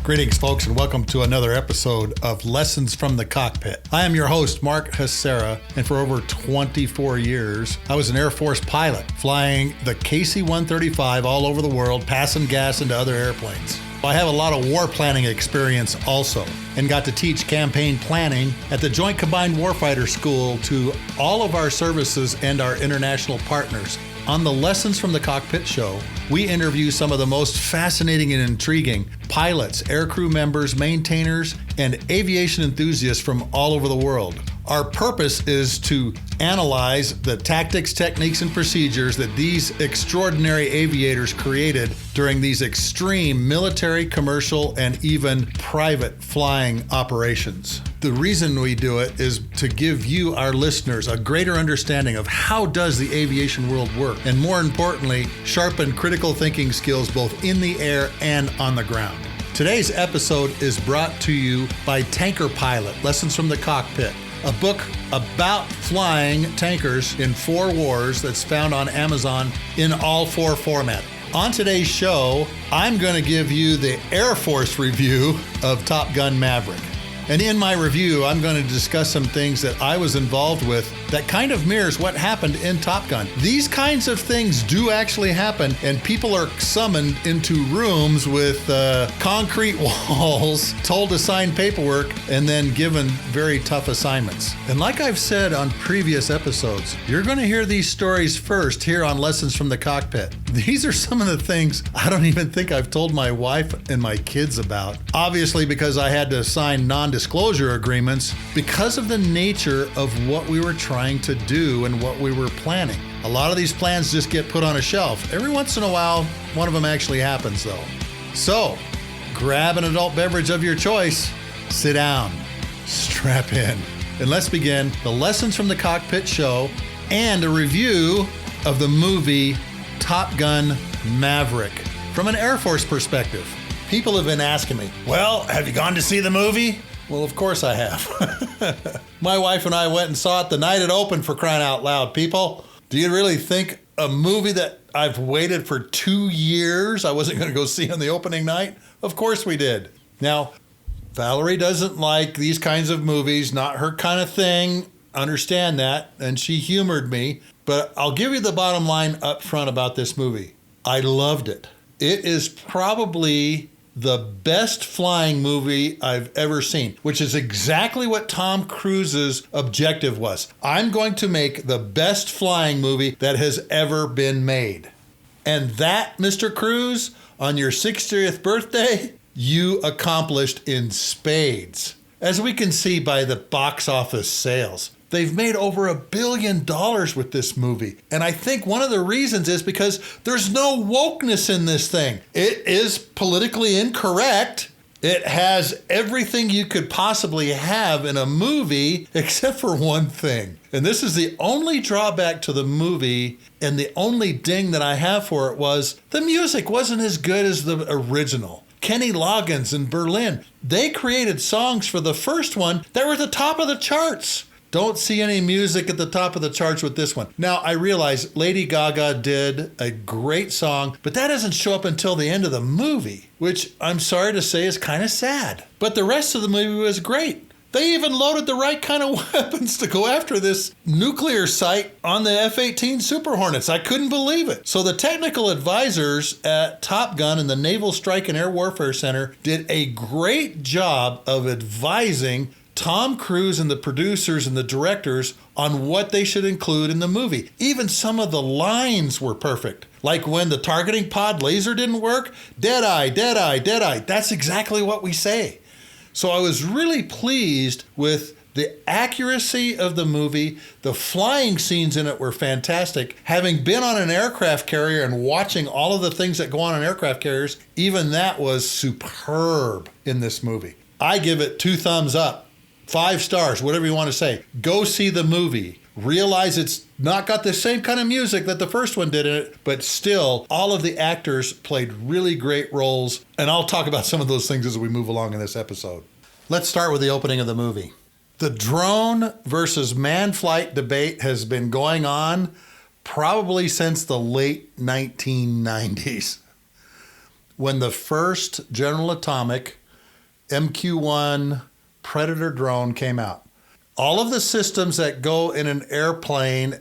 Greetings, folks, and welcome to another episode of Lessons from the Cockpit. I am your host, Mark Hasera, and for over 24 years, I was an Air Force pilot, flying the KC-135 all over the world, passing gas into other airplanes. I have a lot of war planning experience also, and got to teach campaign planning at the Joint Combined Warfighter School to all of our services and our international partners. On the Lessons from the Cockpit show, we interview some of the most fascinating and intriguing pilots, aircrew members, maintainers, and aviation enthusiasts from all over the world. Our purpose is to analyze the tactics, techniques, and procedures that these extraordinary aviators created during these extreme military, commercial, and even private flying operations. The reason we do it is to give you, our listeners, a greater understanding of how does the aviation world work, and more importantly, sharpen critical thinking skills both in the air and on the ground. Today's episode is brought to you by Tanker Pilot, Lessons from the Cockpit, a book about flying tankers in 4 wars that's found on Amazon in all 4 formats. On today's show, I'm going to give you the Air Force review of Top Gun Maverick. And in my review, I'm going to discuss some things that I was involved with that kind of mirrors what happened in Top Gun. These kinds of things do actually happen, and people are summoned into rooms with concrete walls, told to sign paperwork, and then given very tough assignments. And like I've said on previous episodes, you're going to hear these stories first here on Lessons from the Cockpit. These are some of the things I don't even think I've told my wife and my kids about. Obviously, because I had to sign non-disclosure agreements because of the nature of what we were trying to do and what we were planning. A lot of these plans just get put on a shelf. Every once in a while, one of them actually happens though. So, grab an adult beverage of your choice, sit down, strap in, and let's begin the Lessons from the Cockpit show and a review of the movie Top Gun Maverick from an Air Force perspective. People have been asking me, well, have you gone to see the movie? Well, of course I have. My wife and I went and saw it the night it opened, for crying out loud, people. Do you really think a movie that I've waited for 2 years I wasn't going to go see on the opening night? Of course we did. Now, Valerie doesn't like these kinds of movies, not her kind of thing. Understand that, and she humored me. But I'll give you the bottom line up front about this movie. I loved it. It is probably the best flying movie I've ever seen, which is exactly what Tom Cruise's objective was. I'm going to make the best flying movie that has ever been made. And that, Mr. Cruise, on your 60th birthday, you accomplished in spades. As we can see by the box office sales, they've made over $1 billion with this movie. And I think one of the reasons is because there's no wokeness in this thing. It is politically incorrect. It has everything you could possibly have in a movie except for one thing. And this is the only drawback to the movie, and the only ding that I have for it was the music wasn't as good as the original. Kenny Loggins in Berlin, they created songs for the first one that were at the top of the charts. Don't see any music at the top of the charts with this one. Now, I realize Lady Gaga did a great song, but that doesn't show up until the end of the movie, which I'm sorry to say is kind of sad. But the rest of the movie was great. They even loaded the right kind of weapons to go after this nuclear site on the F-18 Super Hornets. I couldn't believe it. So the technical advisors at Top Gun and the Naval Strike and Air Warfare Center did a great job of advising Tom Cruise and the producers and the directors on what they should include in the movie. Even some of the lines were perfect. Like when the targeting pod laser didn't work, dead eye, dead eye, dead eye. That's exactly what we say. So I was really pleased with the accuracy of the movie. The flying scenes in it were fantastic. Having been on an aircraft carrier and watching all of the things that go on aircraft carriers, even that was superb in this movie. I give it 2 thumbs up. 5 stars, whatever you want to say. Go see the movie. Realize it's not got the same kind of music that the first one did in it, but still, all of the actors played really great roles. And I'll talk about some of those things as we move along in this episode. Let's start with the opening of the movie. The drone versus manned flight debate has been going on probably since the late 1990s, when the first General Atomic MQ-1 Predator drone came out. All of the systems that go in an airplane,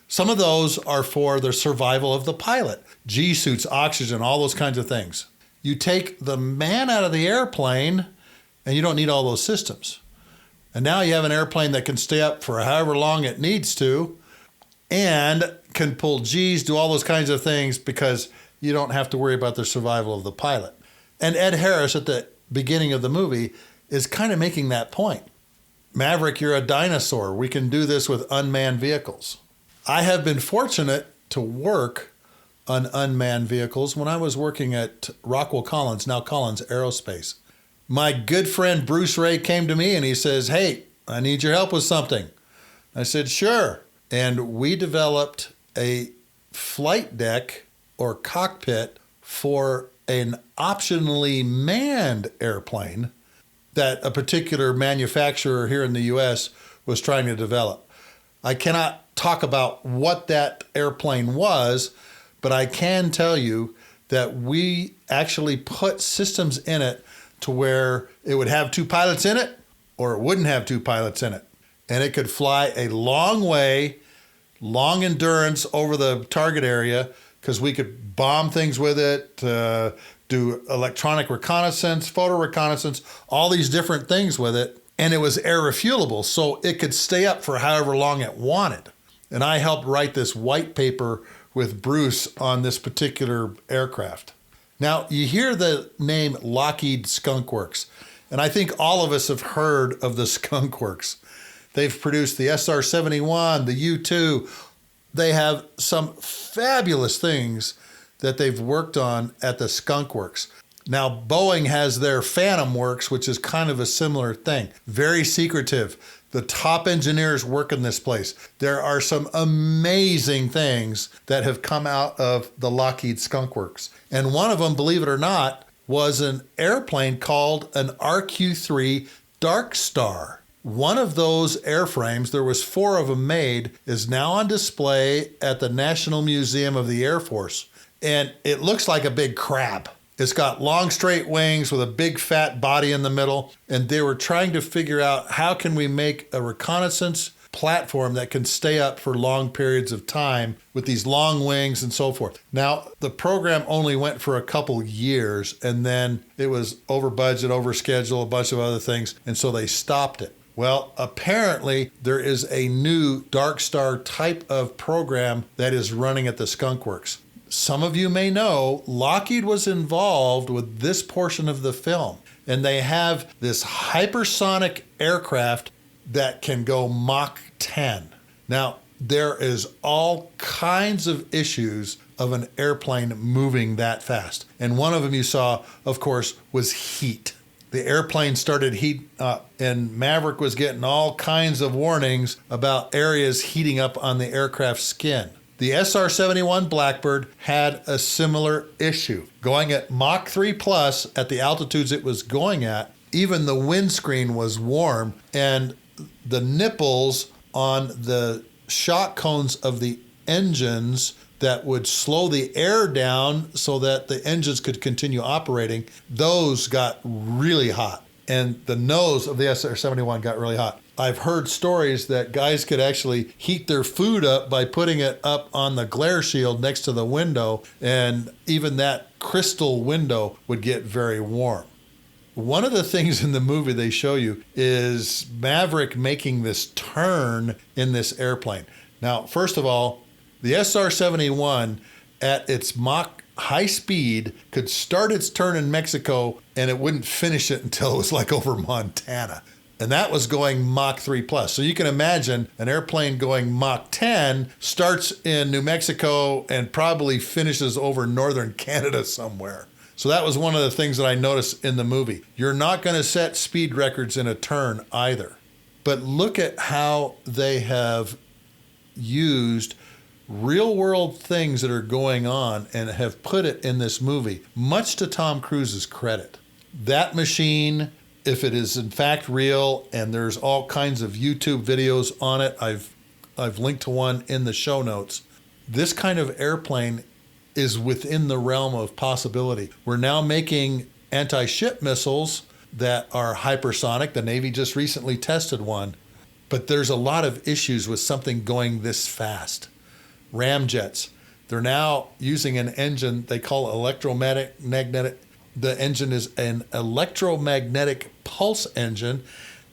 some of those are for the survival of the pilot. G-suits, oxygen, all those kinds of things. You take the man out of the airplane and you don't need all those systems. And now you have an airplane that can stay up for however long it needs to and can pull G's, do all those kinds of things because you don't have to worry about the survival of the pilot. And Ed Harris at the beginning of the movie is kind of making that point. Maverick, you're a dinosaur. We can do this with unmanned vehicles. I have been fortunate to work on unmanned vehicles when I was working at Rockwell Collins, now Collins Aerospace. My good friend Bruce Ray came to me and he says, "Hey, I need your help with something." I said, "Sure." And we developed a flight deck or cockpit for an optionally manned airplane that a particular manufacturer here in the US was trying to develop. I cannot talk about what that airplane was, but I can tell you that we actually put systems in it to where it would have two pilots in it or it wouldn't have two pilots in it. And it could fly a long way, long endurance over the target area because we could bomb things with it, do electronic reconnaissance, photo reconnaissance, all these different things with it. And it was air refuelable, so it could stay up for however long it wanted. And I helped write this white paper with Bruce on this particular aircraft. Now, you hear the name Lockheed Skunk Works, and I think all of us have heard of the Skunk Works. They've produced the SR-71, the U-2. They have some fabulous things that they've worked on at the Skunk Works. Now, Boeing has their Phantom Works, which is kind of a similar thing. Very secretive. The top engineers work in this place. There are some amazing things that have come out of the Lockheed Skunk Works. And one of them, believe it or not, was an airplane called an RQ-3 Dark Star. One of those airframes, there was 4 of them made, is now on display at the National Museum of the Air Force. And it looks like a big crab. It's got long straight wings with a big fat body in the middle. And they were trying to figure out how can we make a reconnaissance platform that can stay up for long periods of time with these long wings and so forth. Now, the program only went for a couple years and then it was over budget, over schedule, a bunch of other things. And so they stopped it. Well, apparently there is a new Dark Star type of program that is running at the Skunk Works. Some of you may know Lockheed was involved with this portion of the film, and they have this hypersonic aircraft that can go Mach 10. Now, there is all kinds of issues of an airplane moving that fast. And one of them you saw, of course, was heat. The airplane started heating up, and Maverick was getting all kinds of warnings about areas heating up on the aircraft's skin. The SR-71 Blackbird had a similar issue. Going at Mach 3 plus at the altitudes it was going at, even the windscreen was warm, and the nipples on the shock cones of the engines that would slow the air down so that the engines could continue operating, those got really hot. And the nose of the SR-71 got really hot. I've heard stories that guys could actually heat their food up by putting it up on the glare shield next to the window, and even that crystal window would get very warm. One of the things in the movie they show you is Maverick making this turn in this airplane. Now, first of all, the SR-71 at its Mach high speed could start its turn in Mexico and it wouldn't finish it until it was like over Montana. And that was going Mach 3 plus. So you can imagine an airplane going Mach 10 starts in New Mexico and probably finishes over northern Canada somewhere. So that was one of the things that I noticed in the movie. You're not going to set speed records in a turn either. But look at how they have used real world things that are going on and have put it in this movie, much to Tom Cruise's credit. That machine, if it is in fact real, and there's all kinds of YouTube videos on it, I've linked to one in the show notes. This kind of airplane is within the realm of possibility. We're now making anti-ship missiles that are hypersonic. The Navy just recently tested one. But there's a lot of issues with something going this fast. Ramjets, they're now using an engine they call electromagnetic. The engine is an electromagnetic pulse engine.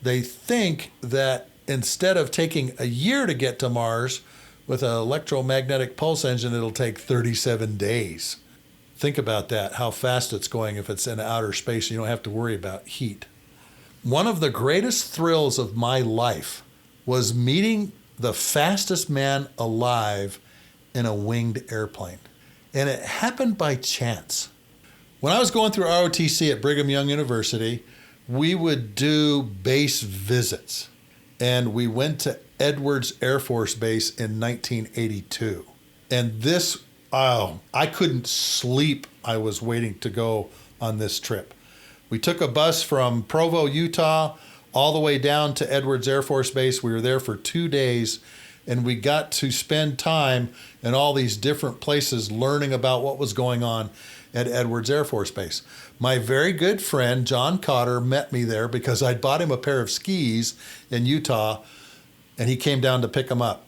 They think that instead of taking a year to get to Mars with an electromagnetic pulse engine, it'll take 37 days. Think about that, how fast it's going if it's in outer space. You don't have to worry about heat. One of the greatest thrills of my life was meeting the fastest man alive in a winged airplane. And it happened by chance. When I was going through ROTC at Brigham Young University, we would do base visits. And we went to Edwards Air Force Base in 1982. And this, I couldn't sleep. I was waiting to go on this trip. We took a bus from Provo, Utah, all the way down to Edwards Air Force Base. We were there for 2 days, and we got to spend time in all these different places learning about what was going on at Edwards Air Force Base. My very good friend, John Cotter, met me there because I'd bought him a pair of skis in Utah, and he came down to pick them up.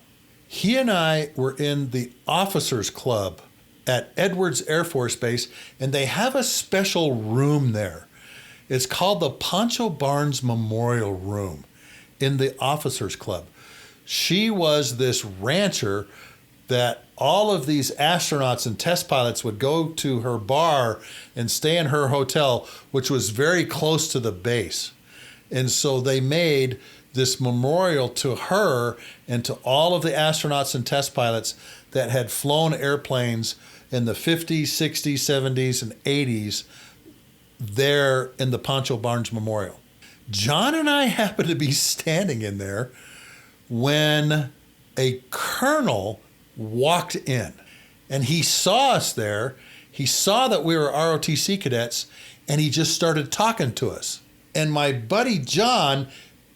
He and I were in the officers club at Edwards Air Force Base, and they have a special room there. It's called the Pancho Barnes Memorial Room in the officers club. She was this rancher that all of these astronauts and test pilots would go to her bar and stay in her hotel, which was very close to the base. And so they made this memorial to her and to all of the astronauts and test pilots that had flown airplanes in the 50s, 60s, 70s, and 80s there in the Pancho Barnes Memorial. John and I happened to be standing in there when a colonel walked in, and he saw us there. He saw that we were ROTC cadets, and he just started talking to us. And my buddy John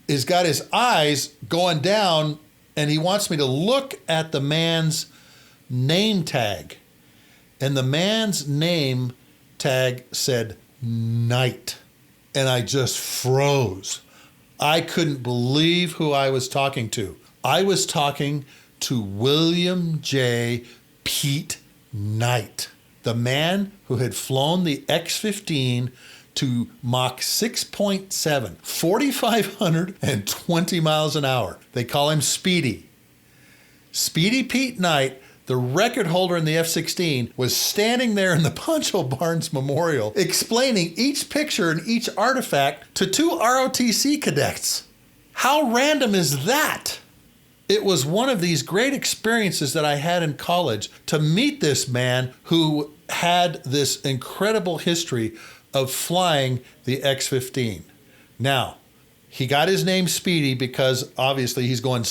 has got his eyes going down, and he wants me to look at the man's name tag. And the man's name tag said Knight. And I just froze. I couldn't believe who I was talking to. I was talking to William J. Pete Knight, the man who had flown the X-15 to Mach 6.7, 4,520 miles an hour. They call him Speedy. Speedy Pete Knight, the record holder in the F-16, was standing there in the Pancho Barnes Memorial explaining each picture and each artifact to 2 ROTC cadets. How random is that? It was one of these great experiences that I had in college to meet this man who had this incredible history of flying the X-15. Now, he got his name Speedy because obviously he's going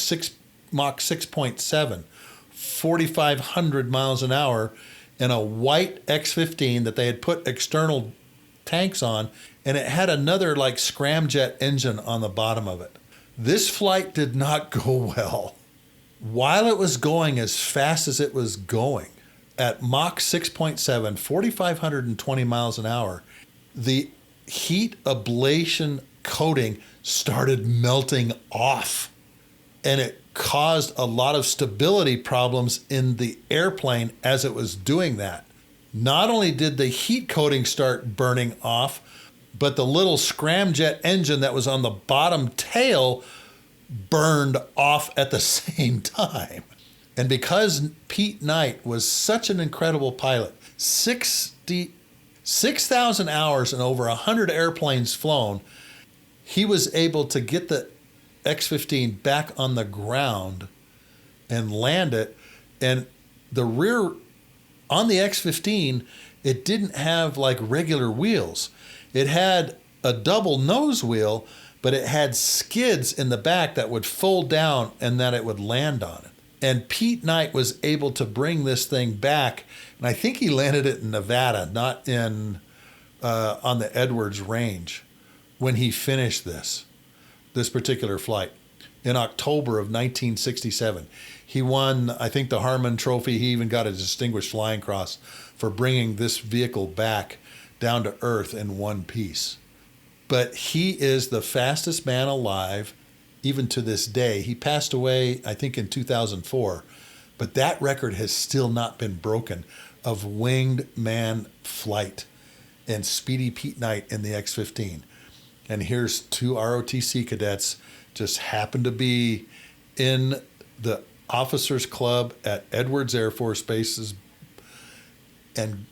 Mach 6.7, 4,500 miles an hour in a white X-15 that they had put external tanks on, and it had another like scramjet engine on the bottom of it. This flight did not go well. While it was going as fast as it was going, at Mach 6.7, 4,520 miles an hour, the heat ablation coating started melting off, and it caused a lot of stability problems in the airplane as it was doing that. Not only did the heat coating start burning off, but the little scramjet engine that was on the bottom tail burned off at the same time. And because Pete Knight was such an incredible pilot, 6,000 hours and over 100 airplanes flown, he was able to get the X-15 back on the ground and land it. And the rear, on the X-15, it didn't have like regular wheels. It had a double nose wheel, but it had skids in the back that would fold down and that it would land on it. And Pete Knight was able to bring this thing back, and I think he landed it in Nevada, not in on the Edwards Range, when he finished this particular flight in October of 1967. He won, I think, the Harmon Trophy. He even got a Distinguished Flying Cross for bringing this vehicle back down to earth in one piece. but he is the fastest man alive, even to this day. He passed away, I think, in 2004, but that record has still not been broken of winged man flight and Speedy Pete Knight in the X-15. And here's two ROTC cadets just happened to be in the officers club at Edwards Air Force Base and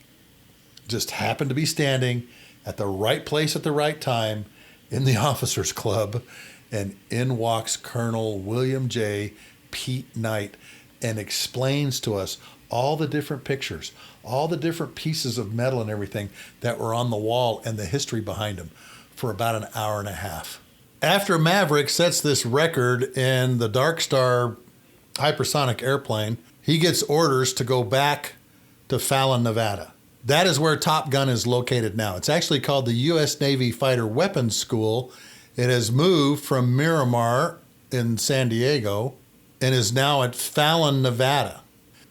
just happened to be standing at the right place at the right time in the officers club, and in walks Colonel William J. Pete Knight and explains to us all the different pictures, all the different pieces of metal and everything that were on the wall and the history behind them for about an hour and a half. After Maverick sets this record in the Dark Star hypersonic airplane, he gets orders to go back to Fallon, Nevada. That is where Top Gun is located now. It's actually called the U.S. Navy Fighter Weapons School. It has moved from Miramar in San Diego and is now at Fallon, Nevada.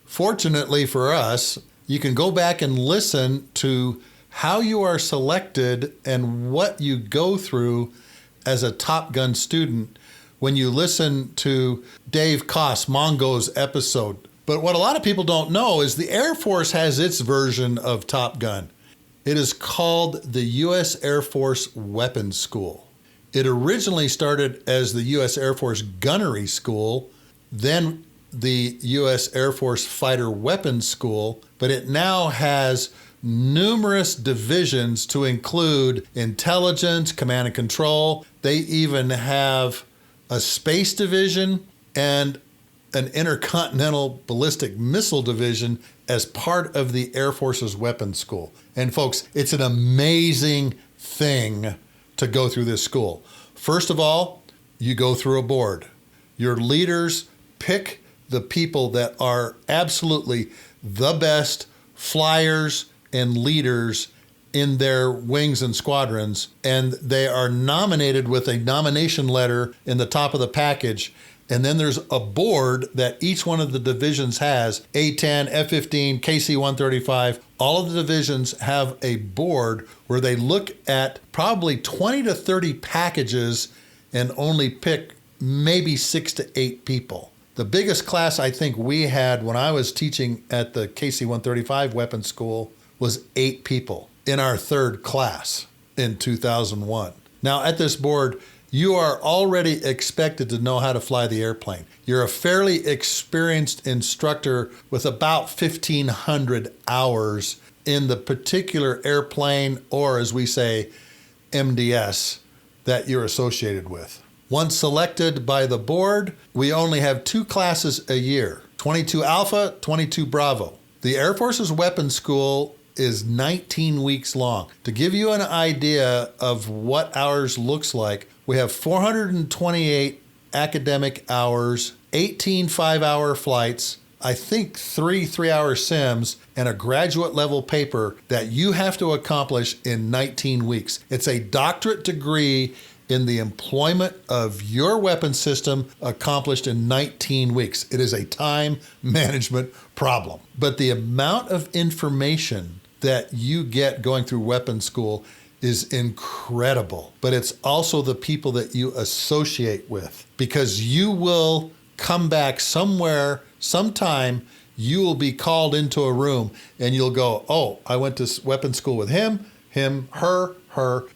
Fortunately for us, you can go back and listen to how you are selected and what you go through as a Top Gun student when you listen to Dave Koss, Mongo's episode. But what a lot of people don't know is the Air Force has its version of Top Gun. It is called the U.S. Air Force Weapons School. It originally started as the U.S. Air Force Gunnery School, then the U.S. Air Force Fighter Weapons School, but it now has numerous divisions to include intelligence, command and control. They even have a space division and an intercontinental ballistic missile division as part of the Air Force's weapons school. And folks, it's an amazing thing to go through this school. First of all, you go through a board. Your leaders pick the people that are absolutely the best flyers and leaders in their wings and squadrons, and they are nominated with a nomination letter in the top of the package. And then there's a board that each one of the divisions has, A-10, F-15, KC-135. All of the divisions have a board where they look at probably 20 to 30 packages and only pick maybe 6 to 8 people. The biggest class I think we had when I was teaching at the KC-135 weapons school was 8 people in our third class in 2001. Now at this board, you are already expected to know how to fly the airplane. You're a fairly experienced instructor with about 1,500 hours in the particular airplane, or as we say, MDS, that you're associated with. Once selected by the board, we only have 2 classes a year, 22 Alpha, 22 Bravo. The Air Force's weapons school is 19 weeks long. To give you an idea of what ours looks like, we have 428 academic hours, 18 5-hour flights, I think 3 3-hour sims, and a graduate level paper that you have to accomplish in 19 weeks. It's a doctorate degree in the employment of your weapon system accomplished in 19 weeks. It is a time management problem. But the amount of information that you get going through weapons school is incredible. But it's also the people that you associate with, because you will come back somewhere, sometime, you will be called into a room and you'll go, oh, I went to weapons school with him, her.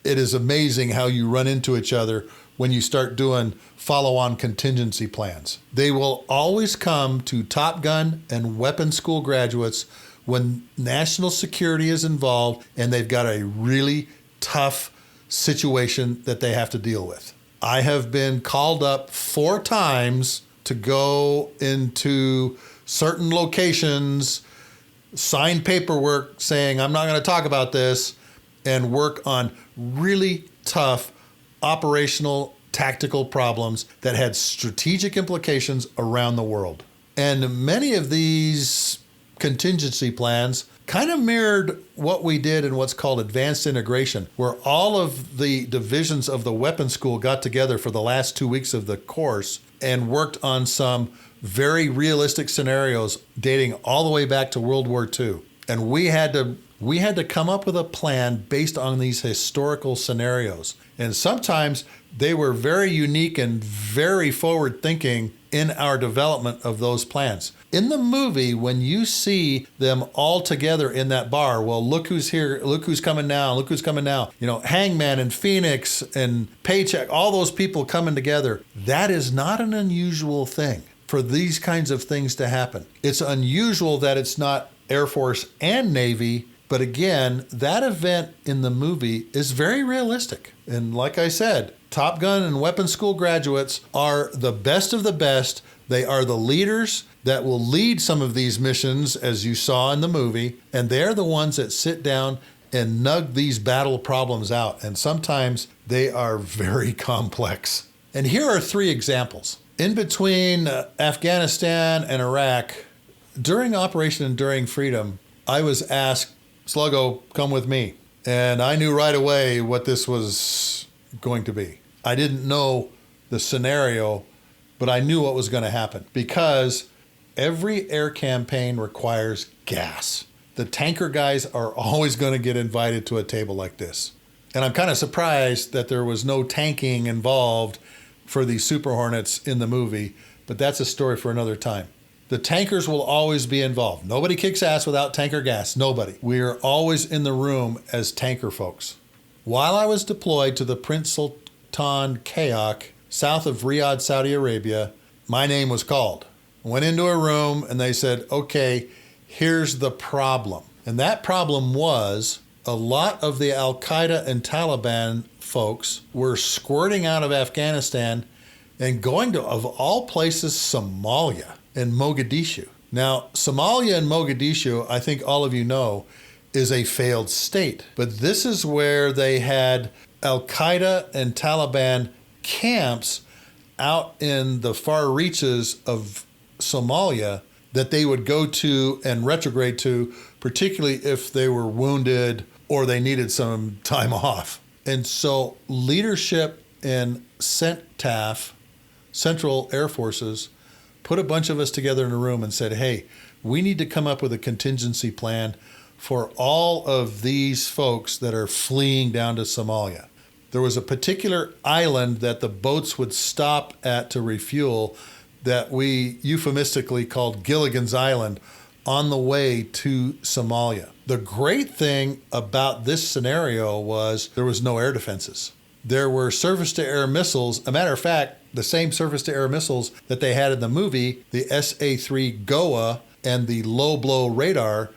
It is amazing how you run into each other when you start doing follow-on contingency plans. They will always come to Top Gun and weapons school graduates when national security is involved and they've got a really tough situation that they have to deal with. I have been called up 4 times to go into certain locations, sign paperwork saying I'm not going to talk about this, and work on really tough operational tactical problems that had strategic implications around the world. And many of these contingency plans kind of mirrored what we did in what's called advanced integration, where all of the divisions of the weapons school got together for the last 2 weeks of the course and worked on some very realistic scenarios dating all the way back to World War II. And we had to We had to come up with a plan based on these historical scenarios. And sometimes they were very unique and very forward thinking in our development of those plans. In the movie, when you see them all together in that bar, well, look who's here, look who's coming now, look who's coming now. You know, Hangman and Phoenix and Paycheck, all those people coming together. That is not an unusual thing for these kinds of things to happen. It's unusual that it's not Air Force and Navy, but again, that event in the movie is very realistic. And like I said, Top Gun and weapons school graduates are the best of the best. They are the leaders that will lead some of these missions, as you saw in the movie, and they're the ones that sit down and nug these battle problems out. And sometimes they are very complex. And here are 3 examples. In between Afghanistan and Iraq, during Operation Enduring Freedom, I was asked, Sluggo, come with me. And I knew right away what this was going to be. I didn't know the scenario, but I knew what was going to happen because every air campaign requires gas. The tanker guys are always going to get invited to a table like this. And I'm kind of surprised that there was no tanking involved for these Super Hornets in the movie, but that's a story for another time. The tankers will always be involved. Nobody kicks ass without tanker gas. Nobody. We are always in the room as tanker folks. While I was deployed to the Prince Sultan Kayak, south of Riyadh, Saudi Arabia, my name was called. I went into a room and they said, okay, here's the problem. And that problem was a lot of the Al-Qaeda and Taliban folks were squirting out of Afghanistan and going to, of all places, Somalia and Mogadishu. Now, Somalia and Mogadishu, I think all of you know, is a failed state. But this is where they had Al-Qaeda and Taliban camps out in the far reaches of Somalia that they would go to and retrograde to, particularly if they were wounded or they needed some time off. And so leadership in CENTAF, Central Air Forces, put a bunch of us together in a room and said, hey, we need to come up with a contingency plan for all of these folks that are fleeing down to Somalia. There was a particular island that the boats would stop at to refuel that we euphemistically called Gilligan's Island on the way to Somalia. The great thing about this scenario was there was no air defenses. There were surface-to-air missiles. A matter of fact, the same surface-to-air missiles that they had in the movie, the SA-3 GOA and the low-blow radar,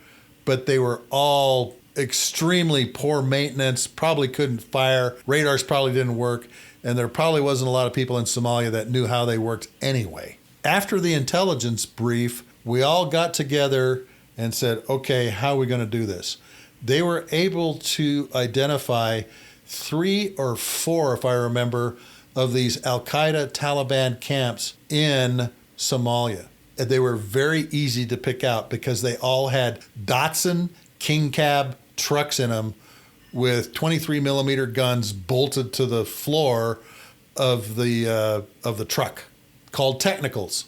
but they were all extremely poor maintenance, probably couldn't fire, radars probably didn't work, and there probably wasn't a lot of people in Somalia that knew how they worked anyway. After the intelligence brief, we all got together and said, okay, how are we going to do this? They were able to identify 3 or 4, if I remember, of these Al-Qaeda Taliban camps in Somalia. And they were very easy to pick out because they all had Datsun King Cab trucks in them with 23 millimeter guns bolted to the floor of the truck, called technicals.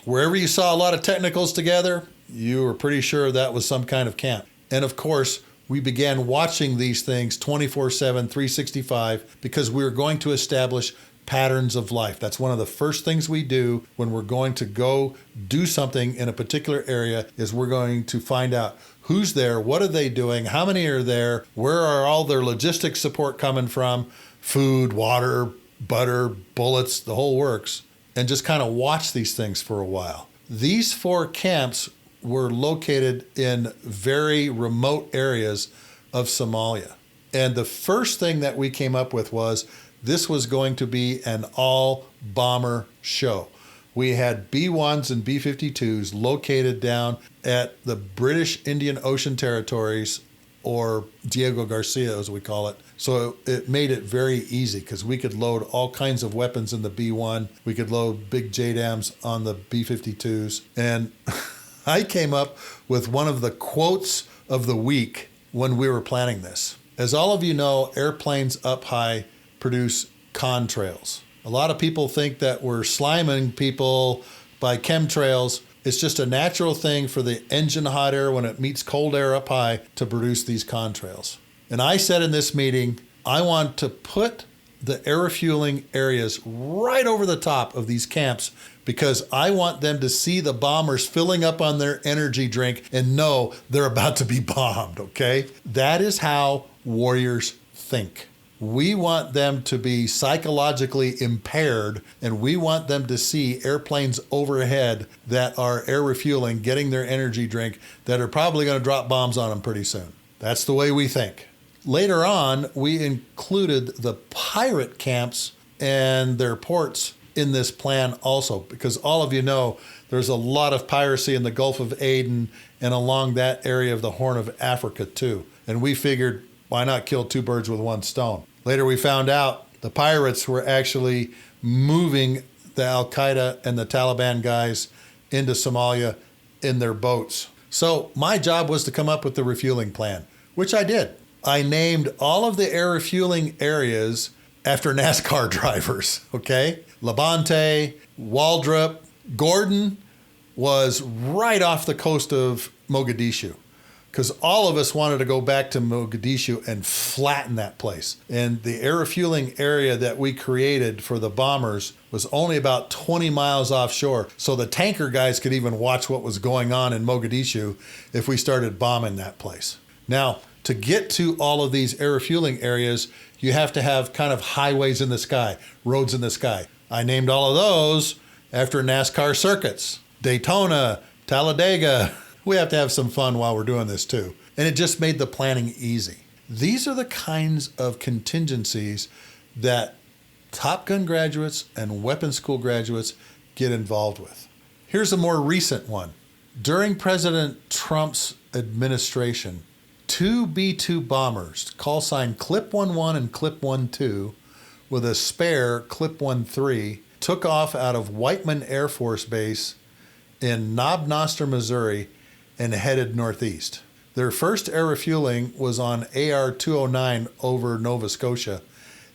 Wherever you saw a lot of technicals together, you were pretty sure that was some kind of camp. And of course, we began watching these things 24/7, 365, because we were going to establish patterns of life. That's one of the first things we do when we're going to go do something in a particular area, is we're going to find out who's there, what are they doing, how many are there, where are all their logistics support coming from, food, water, butter, bullets, the whole works, and just kind of watch these things for a while. These 4 camps were located in very remote areas of Somalia. And the first thing that we came up with was this was going to be an all-bomber show. We had B-1s and B-52s located down at the British Indian Ocean Territories, or Diego Garcia as we call it. So it made it very easy because we could load all kinds of weapons in the B-1. We could load big JDAMs on the B-52s. And I came up with one of the quotes of the week when we were planning this. As all of you know, airplanes up high produce contrails. A lot of people think that we're sliming people by chemtrails. It's just a natural thing for the engine hot air when it meets cold air up high to produce these contrails. And I said in this meeting, I want to put the air refueling areas right over the top of these camps because I want them to see the bombers filling up on their energy drink and know they're about to be bombed, okay? That is how warriors think. We want them to be psychologically impaired, and we want them to see airplanes overhead that are air refueling, getting their energy drink, that are probably going to drop bombs on them pretty soon. That's the way we think. Later on, we included the pirate camps and their ports in this plan also, because all of you know there's a lot of piracy in the Gulf of Aden and along that area of the Horn of Africa too. And we figured, why not kill two birds with one stone? Later we found out the pirates were actually moving the Al-Qaeda and the Taliban guys into Somalia in their boats. So my job was to come up with the refueling plan, which I did. I named all of the air refueling areas after NASCAR drivers, okay? Labonte, Waldrop, Gordon was right off the coast of Mogadishu because all of us wanted to go back to Mogadishu and flatten that place. And the air refueling area that we created for the bombers was only about 20 miles offshore. So the tanker guys could even watch what was going on in Mogadishu if we started bombing that place. Now, to get to all of these air refueling areas, you have to have kind of highways in the sky, roads in the sky. I named all of those after NASCAR circuits. Daytona, Talladega. We have to have some fun while we're doing this too. And it just made the planning easy. These are the kinds of contingencies that Top Gun graduates and weapons school graduates get involved with. Here's a more recent one. During President Trump's administration, two B-2 bombers, call sign Clip 11 and Clip 12, with a spare Clip 13, took off out of Whiteman Air Force Base in Knob Noster, Missouri, and headed northeast. Their first air refueling was on AR-209 over Nova Scotia,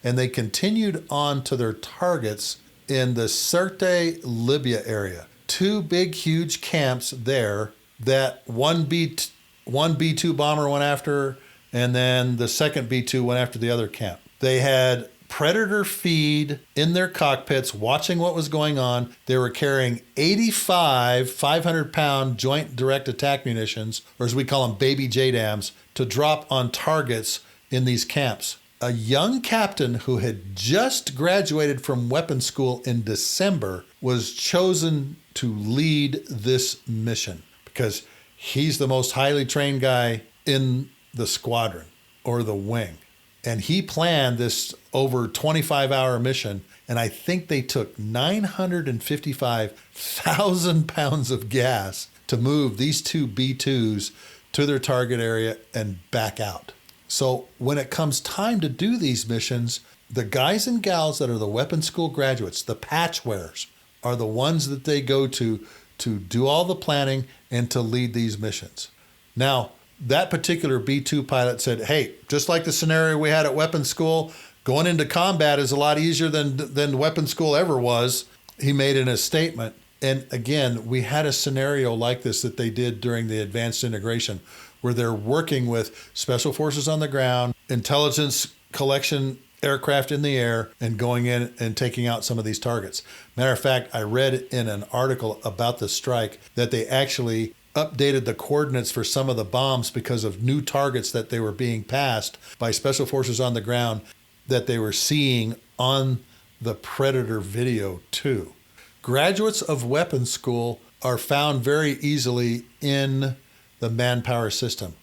and they continued on to their targets in the Sirte, Libya area. Two big, huge camps there that one B-2 bomber went after, and then the second B-2 went after the other camp. They had Predator feed in their cockpits, watching what was going on. They were carrying 85 500-pound joint direct attack munitions, or as we call them, baby JDAMs, to drop on targets in these camps. A young captain who had just graduated from weapons school in December was chosen to lead this mission because he's the most highly trained guy in the squadron or the wing. And he planned this over 25-hour mission, and I think they took 955,000 pounds of gas to move these two B-2s to their target area and back out. So when it comes time to do these missions, the guys and gals that are the weapons school graduates, the patch wearers, are the ones that they go to do all the planning and to lead these missions. Now, that particular B-2 pilot said, hey, just like the scenario we had at weapons school, going into combat is a lot easier than weapons school ever was, he made in a statement. And again, we had a scenario like this that they did during the advanced integration, where they're working with special forces on the ground, intelligence collection aircraft in the air, and going in and taking out some of these targets. Matter of fact, I read in an article about the strike that they actually updated the coordinates for some of the bombs because of new targets that they were being passed by special forces on the ground that they were seeing on the Predator video too. Graduates of weapons school are found very easily in the manpower system.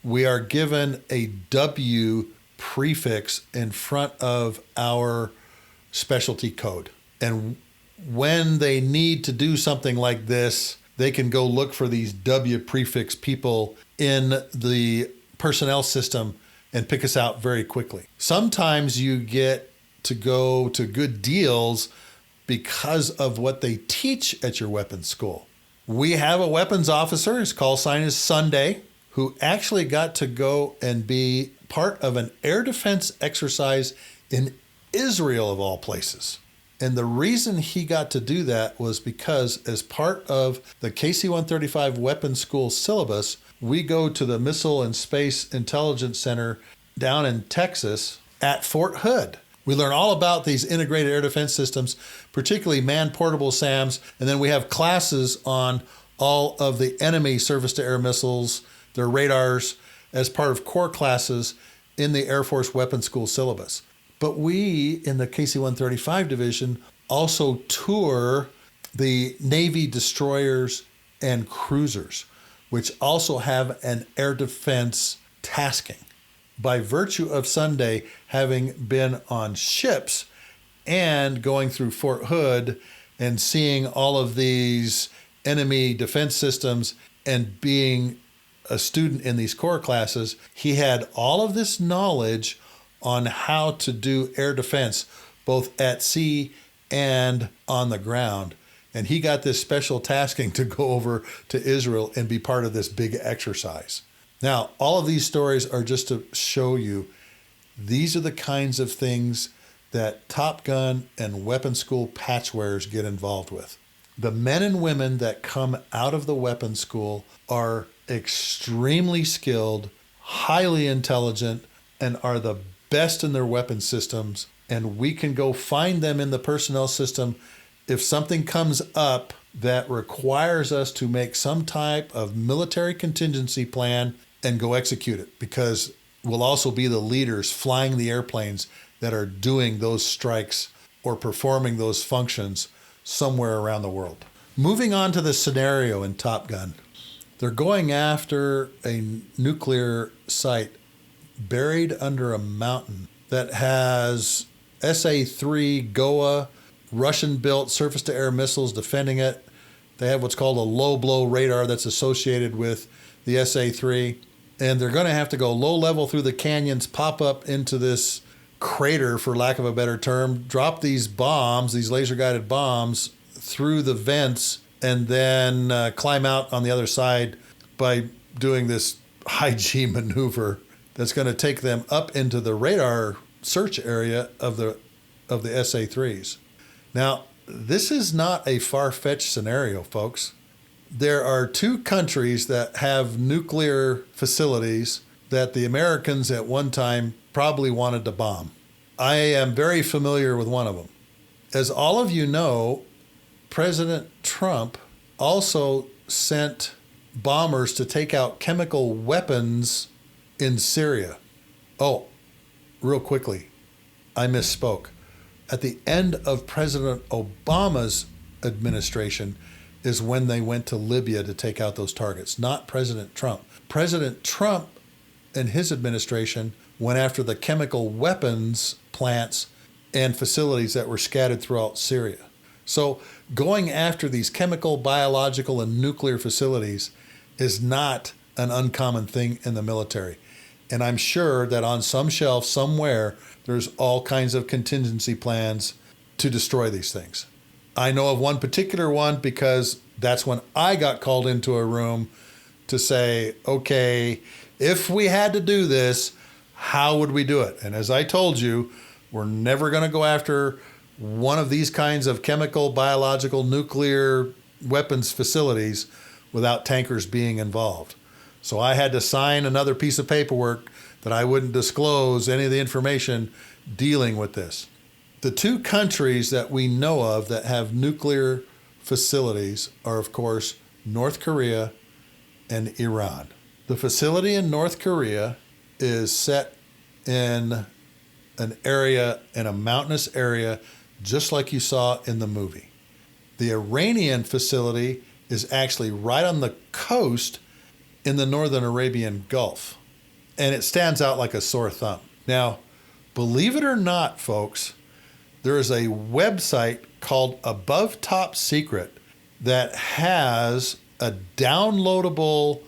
We are given a W prefix in front of our specialty code. And when they need to do something like this, they can go look for these W prefix people in the personnel system and pick us out very quickly. Sometimes you get to go to good deals because of what they teach at your weapons school. We have a weapons officer, his call sign is Sunday, who actually got to go and be part of an air defense exercise in Israel of all places. And the reason he got to do that was because as part of the KC-135 Weapons School syllabus, we go to the Missile and Space Intelligence Center down in Texas at Fort Hood. We learn all about these integrated air defense systems, particularly man-portable SAMs, and then we have classes on all of the enemy surface-to-air missiles, their radars, as part of core classes in the Air Force Weapons School syllabus. But we, in the KC-135 division, also tour the Navy destroyers and cruisers, which also have an air defense tasking. By virtue of Sunday having been on ships and going through Fort Hood and seeing all of these enemy defense systems and being a student in these core classes, he had all of this knowledge on how to do air defense, both at sea and on the ground. And he got this special tasking to go over to Israel and be part of this big exercise. Now, all of these stories are just to show you these are the kinds of things that Top Gun and weapons school patchwearers get involved with. The men and women that come out of the weapons school are extremely skilled, highly intelligent, and are the best in their weapon systems. And we can go find them in the personnel system if something comes up that requires us to make some type of military contingency plan and go execute it, because we'll also be the leaders flying the airplanes that are doing those strikes or performing those functions somewhere around the world. Moving on to the scenario in Top Gun. They're going after a nuclear site buried under a mountain that has SA-3 GOA, Russian-built surface-to-air missiles defending it. They have what's called a low-blow radar that's associated with the SA-3. And they're going to have to go low level through the canyons, pop up into this crater, for lack of a better term, drop these bombs, these laser-guided bombs, through the vents, and then climb out on the other side by doing this high-G maneuver that's going to take them up into the radar search area of the SA-3s. Now, this is not a far-fetched scenario, folks. There are two countries that have nuclear facilities that the Americans at one time probably wanted to bomb. I am very familiar with one of them. As all of you know, President Trump also sent bombers to take out chemical weapons in Syria. Oh, real quickly, I misspoke. At the end of President Obama's administration is when they went to Libya to take out those targets, not President Trump. President Trump and his administration went after the chemical weapons plants and facilities that were scattered throughout Syria. So going after these chemical, biological, and nuclear facilities is not an uncommon thing in the military. And I'm sure that on some shelf somewhere, there's all kinds of contingency plans to destroy these things. I know of one particular one because that's when I got called into a room to say, okay, if we had to do this, how would we do it? And as I told you, we're never going to go after one of these kinds of chemical, biological, nuclear weapons facilities without tankers being involved. So I had to sign another piece of paperwork that I wouldn't disclose any of the information dealing with this. The two countries that we know of that have nuclear facilities are, of course, North Korea and Iran. The facility in North Korea is set in an area, in a mountainous area, just like you saw in the movie. The Iranian facility is actually right on the coast in the northern Arabian Gulf, and it stands out like a sore thumb. Now, believe it or not, folks, there is a website called Above Top Secret that has a downloadable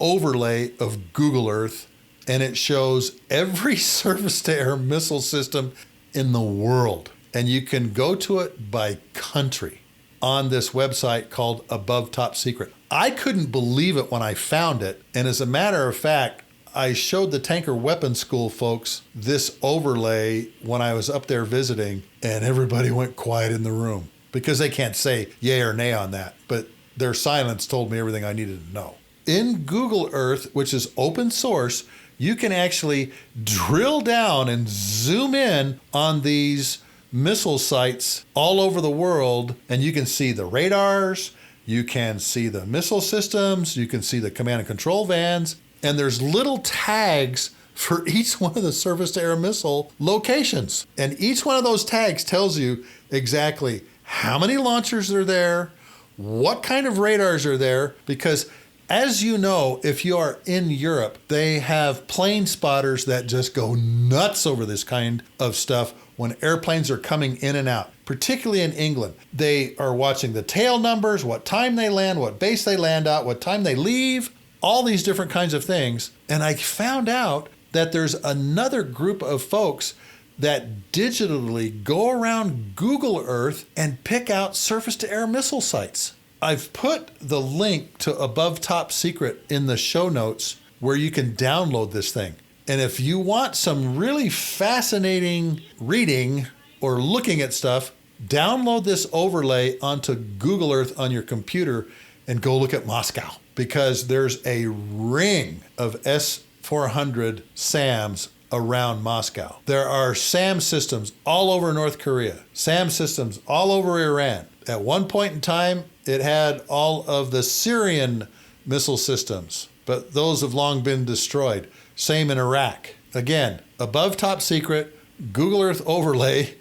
overlay of Google Earth, and it shows every surface-to-air missile system in the world. And you can go to it by country on this website called Above Top Secret. I couldn't believe it when I found it, and as a matter of fact, I showed the Tanker Weapons School folks this overlay when I was up there visiting, and everybody went quiet in the room because they can't say yay or nay on that. But their silence told me everything I needed to know. In Google Earth, which is open source, you can actually drill down and zoom in on these missile sites all over the world, and you can see the radars, you can see the missile systems, you can see the command and control vans, and there's little tags for each one of the surface-to-air missile locations. And each one of those tags tells you exactly how many launchers are there, what kind of radars are there, because as you know, if you are in Europe, they have plane spotters that just go nuts over this kind of stuff when airplanes are coming in and out, particularly in England. They are watching the tail numbers, what time they land, what base they land at, what time they leave, all these different kinds of things. And I found out that there's another group of folks that digitally go around Google Earth and pick out surface-to-air missile sites. I've put the link to Above Top Secret in the show notes where you can download this thing. And if you want some really fascinating reading or looking at stuff, download this overlay onto Google Earth on your computer and go look at Moscow, because there's a ring of S-400 SAMs around Moscow. There are SAM systems all over North Korea, SAM systems all over Iran. At one point in time, it had all of the Syrian missile systems, but those have long been destroyed. Same in Iraq. Again, Above Top Secret, Google Earth overlay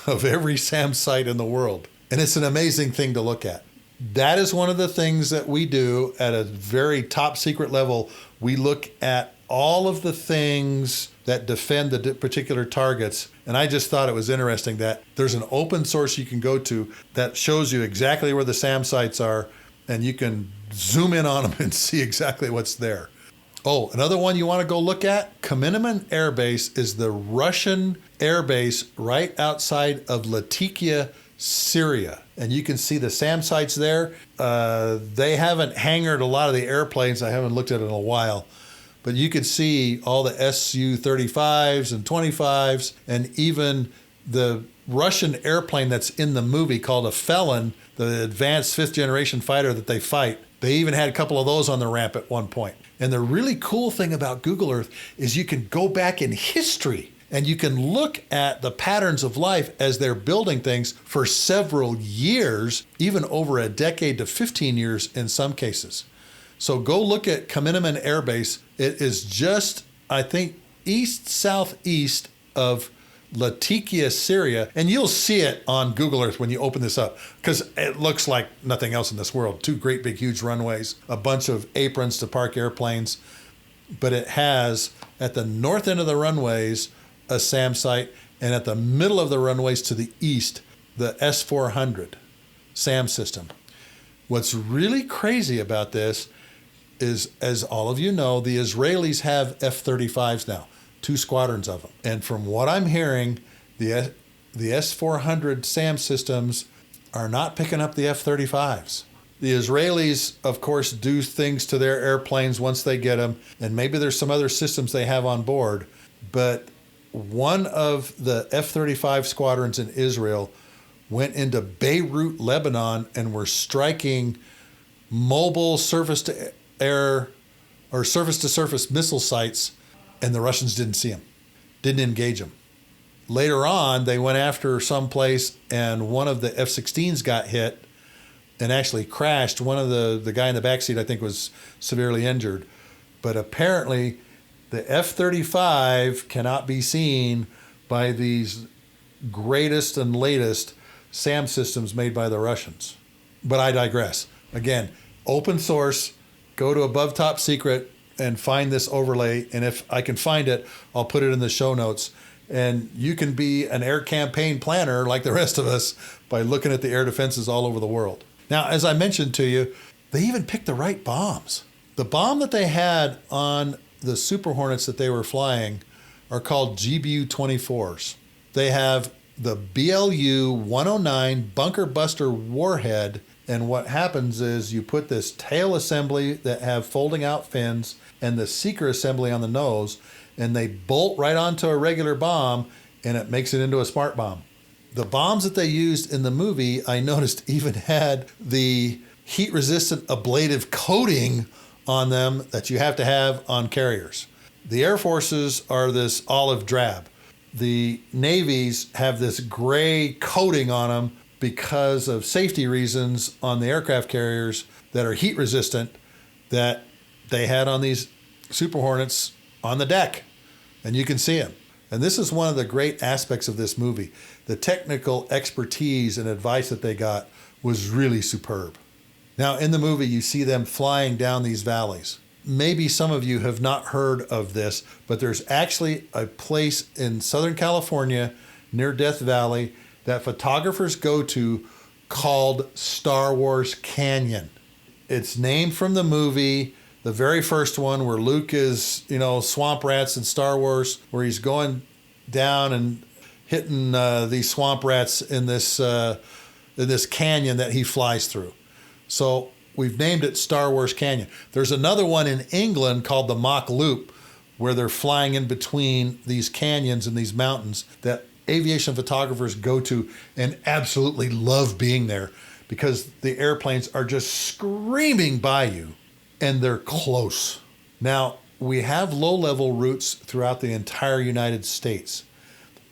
of every SAM site in the world. And it's an amazing thing to look at. That is one of the things that we do at a very top secret level. We look at all of the things that defend the particular targets. And I just thought it was interesting that there's an open source you can go to that shows you exactly where the SAM sites are, and you can zoom in on them and see exactly what's there. Oh, another one you want to go look at, Kameneman Air Base is the Russian air base right outside of Latakia, Syria. And you can see the SAM sites there. They haven't hangared a lot of the airplanes. I haven't looked at it in a while. But you can see all the Su-35s and 25s, and even the Russian airplane that's in the movie called a Felon, the advanced fifth generation fighter that they fight. They even had a couple of those on the ramp at one point. And the really cool thing about Google Earth is you can go back in history and you can look at the patterns of life as they're building things for several years, even over a decade to 15 years in some cases. So go look at Kameneman Air Base. It is just, I think, southeast of Latakia, Syria, and you'll see it on Google Earth when you open this up, because it looks like nothing else in this world. Two great big huge runways, a bunch of aprons to park airplanes, but it has at the north end of the runways a SAM site, and at the middle of the runways to the east, the S-400 SAM system. What's really crazy about this is, as all of you know, the Israelis have F-35s now. 2 squadrons of them. And from what I'm hearing, the S-400 SAM systems are not picking up the F-35s. The Israelis, of course, do things to their airplanes once they get them, and maybe there's some other systems they have on board, but one of the F-35 squadrons in Israel went into Beirut, Lebanon, and were striking mobile surface-to-air or surface-to-surface missile sites, and the Russians didn't see them, didn't engage them. Later on, they went after some place, and one of the F-16s got hit and actually crashed. One of the guy in the backseat, I think, was severely injured. But apparently, the F-35 cannot be seen by these greatest and latest SAM systems made by the Russians. But I digress. Again, open source, go to Above Top Secret, and find this overlay, and if I can find it, I'll put it in the show notes. And you can be an air campaign planner like the rest of us by looking at the air defenses all over the world. Now, as I mentioned to you, they even picked the right bombs. The bomb that they had on the Super Hornets that they were flying are called GBU-24s. They have the BLU-109 Bunker Buster warhead, and what happens is you put this tail assembly that have folding out fins and the seeker assembly on the nose, and they bolt right onto a regular bomb, and it makes it into a smart bomb. The bombs that they used in the movie, I noticed, even had the heat-resistant ablative coating on them that you have to have on carriers. The Air Forces are this olive drab. The Navies have this gray coating on them because of safety reasons on the aircraft carriers that are heat resistant that they had on these Super Hornets on the deck. And you can see them. And this is one of the great aspects of this movie. The technical expertise and advice that they got was really superb. Now, in the movie, you see them flying down these valleys. Maybe some of you have not heard of this, but there's actually a place in Southern California near Death Valley that photographers go to called Star Wars Canyon. It's named from the movie, the very first one where Luke is, swamp rats in Star Wars, where he's going down and hitting these swamp rats in this canyon that he flies through. So we've named it Star Wars Canyon. There's another one in England called the Mach Loop, where they're flying in between these canyons and these mountains that aviation photographers go to and absolutely love being there because the airplanes are just screaming by you and they're close. Now, we have low-level routes throughout the entire United States.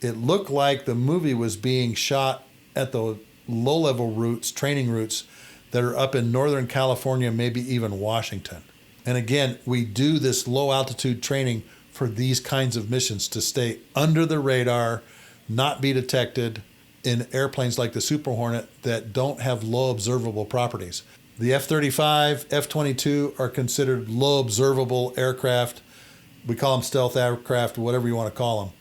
It looked like the movie was being shot at the low-level routes, training routes, that are up in Northern California, maybe even Washington. And again, we do this low-altitude training for these kinds of missions to stay under the radar, not be detected in airplanes like the Super Hornet that don't have low observable properties. The F-35, F-22 are considered low observable aircraft. We call them stealth aircraft, whatever you want to call them.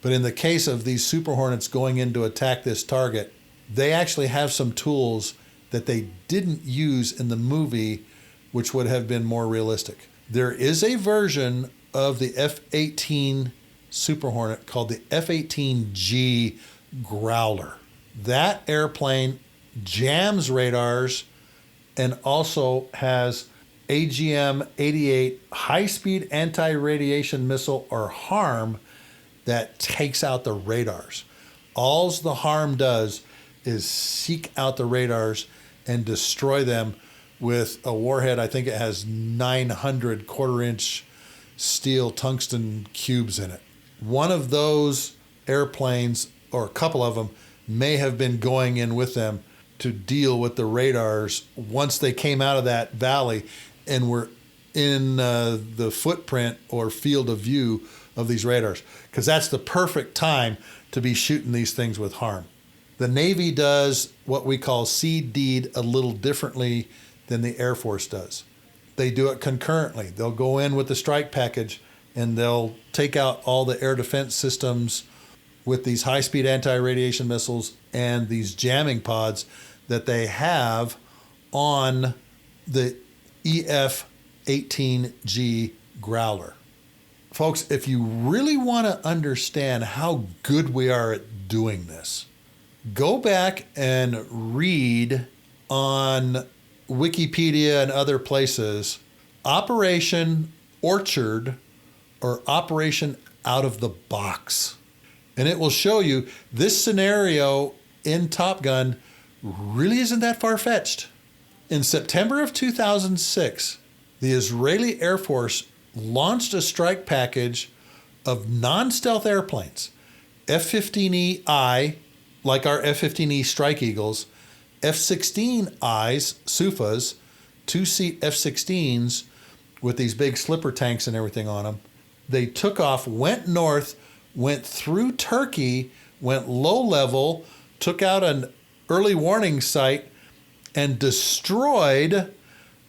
But in the case of these Super Hornets going in to attack this target, they actually have some tools that they didn't use in the movie, which would have been more realistic. There is a version of the F-18 Super Hornet called the F-18G Growler. That airplane jams radars and also has AGM-88 high-speed anti-radiation missile or HARM that takes out the radars. All the HARM does is seek out the radars and destroy them with a warhead. I think it has 900 quarter-inch steel tungsten cubes in it. One of those airplanes, or a couple of them, may have been going in with them to deal with the radars once they came out of that valley and were in the footprint or field of view of these radars, because that's the perfect time to be shooting these things with HARM. The Navy does what we call seed-deed a little differently than the Air Force does. They do it concurrently. They'll go in with the strike package and they'll take out all the air defense systems with these high-speed anti-radiation missiles and these jamming pods that they have on the EF-18G Growler. Folks, if you really want to understand how good we are at doing this, go back and read on Wikipedia and other places Operation Orchard or Operation Out of the Box. And it will show you this scenario in Top Gun really isn't that far-fetched. In September of 2006, the Israeli Air Force launched a strike package of non-stealth airplanes, F-15EI, like our F-15E Strike Eagles, F-16Is, SUFAs, two-seat F-16s with these big slipper tanks and everything on them. They took off, went north, went through Turkey, went low level, took out an early warning site, and destroyed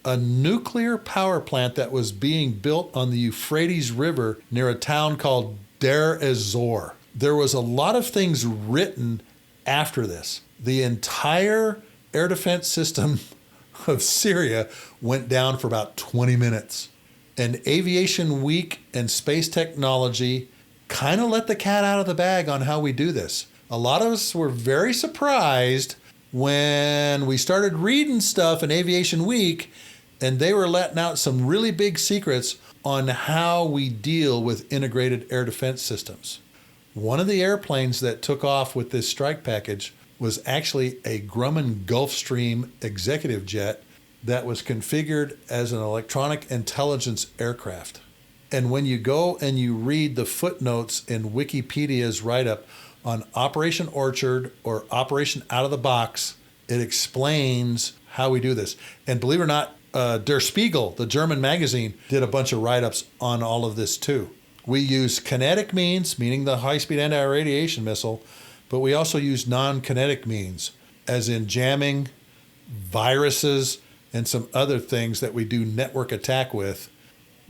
a nuclear power plant that was being built on the Euphrates River near a town called Deir ez-Zor. There was a lot of things written after this. The entire air defense system of Syria went down for about 20 minutes. And Aviation Week and Space Technology kind of let the cat out of the bag on how we do this. A lot of us were very surprised when we started reading stuff in Aviation Week and they were letting out some really big secrets on how we deal with integrated air defense systems. One of the airplanes that took off with this strike package was actually a Grumman Gulfstream executive jet that was configured as an electronic intelligence aircraft. And when you go and you read the footnotes in Wikipedia's write-up on Operation Orchard or Operation Out of the Box, it explains how we do this. And believe it or not, Der Spiegel, the German magazine, did a bunch of write-ups on all of this too. We use kinetic means, meaning the high-speed anti-radiation missile, but we also use non-kinetic means, as in jamming, viruses, and some other things that we do network attack with.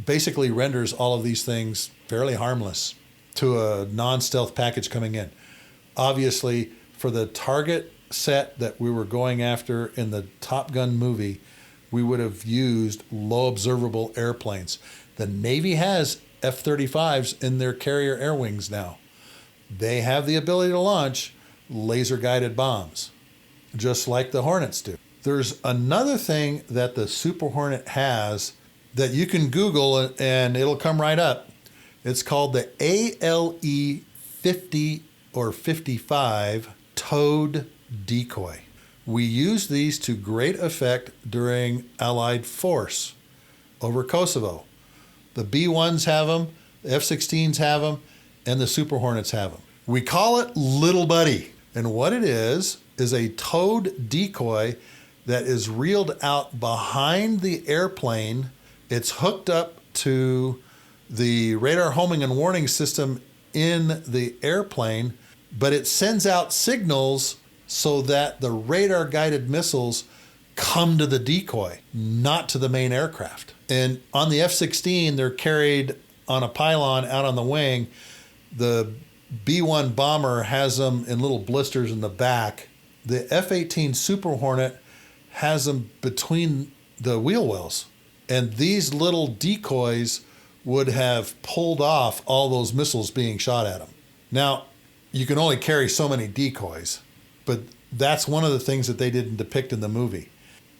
Basically renders all of these things fairly harmless to a non-stealth package coming in. Obviously, for the target set that we were going after in the Top Gun movie, we would have used low observable airplanes. The Navy has F-35s in their carrier air wings now. They have the ability to launch laser-guided bombs, just like the Hornets do. There's another thing that the Super Hornet has that you can Google and it'll come right up. It's called the ALE 50 or 55 towed decoy. We use these to great effect during Allied force over Kosovo. The B-1s have them, the F-16s have them, and the Super Hornets have them. We call it Little Buddy. And what it is a towed decoy that is reeled out behind the airplane. It's hooked up to the radar homing and warning system in the airplane, but it sends out signals so that the radar-guided missiles come to the decoy, not to the main aircraft. And on the F-16, they're carried on a pylon out on the wing. The B-1 bomber has them in little blisters in the back. The F-18 Super Hornet has them between the wheel wells. And these little decoys would have pulled off all those missiles being shot at them. Now, you can only carry so many decoys, but that's one of the things that they didn't depict in the movie.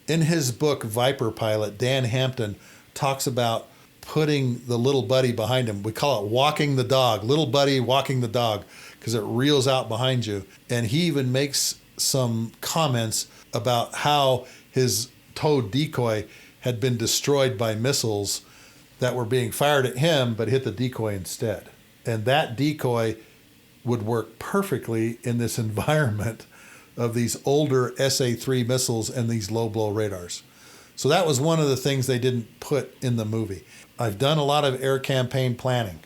In his book, Viper Pilot, Dan Hampton talks about putting the little buddy behind him. We call it walking the dog, little buddy walking the dog, because it reels out behind you. And he even makes some comments about how his towed decoy had been destroyed by missiles that were being fired at him, but hit the decoy instead. And that decoy would work perfectly in this environment of these older SA-3 missiles and these low-blow radars. So that was one of the things they didn't put in the movie. I've done a lot of air campaign planning,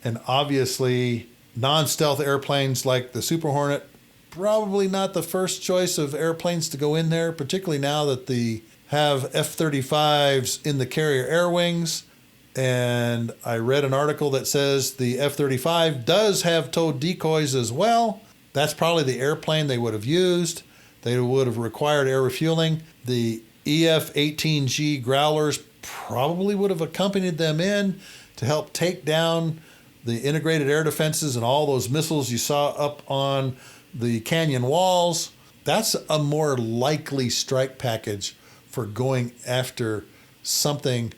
and obviously non-stealth airplanes like the Super Hornet, probably not the first choice of airplanes to go in there, particularly now that they have F-35s in the carrier air wings. And I read an article that says the F-35 does have towed decoys as well. That's probably the airplane they would have used. They would have required air refueling. The EF-18G Growlers probably would have accompanied them in to help take down the integrated air defenses and all those missiles you saw up on the canyon walls. That's a more likely strike package for going after something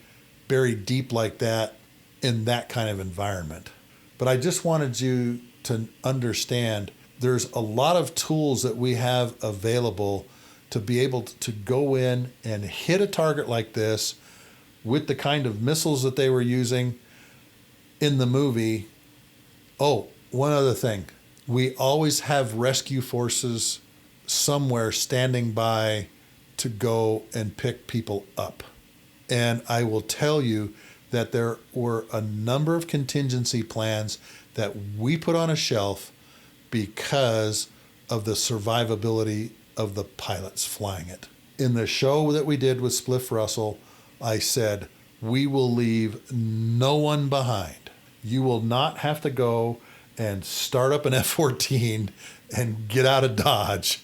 buried deep like that in that kind of environment. But I just wanted you to understand there's a lot of tools that we have available to be able to go in and hit a target like this with the kind of missiles that they were using in the movie. Oh, one other thing. We always have rescue forces somewhere standing by to go and pick people up. And I will tell you that there were a number of contingency plans that we put on a shelf because of the survivability of the pilots flying it. In the show that we did with Spliff Russell, I said, we will leave no one behind. You will not have to go and start up an F-14 and get out of Dodge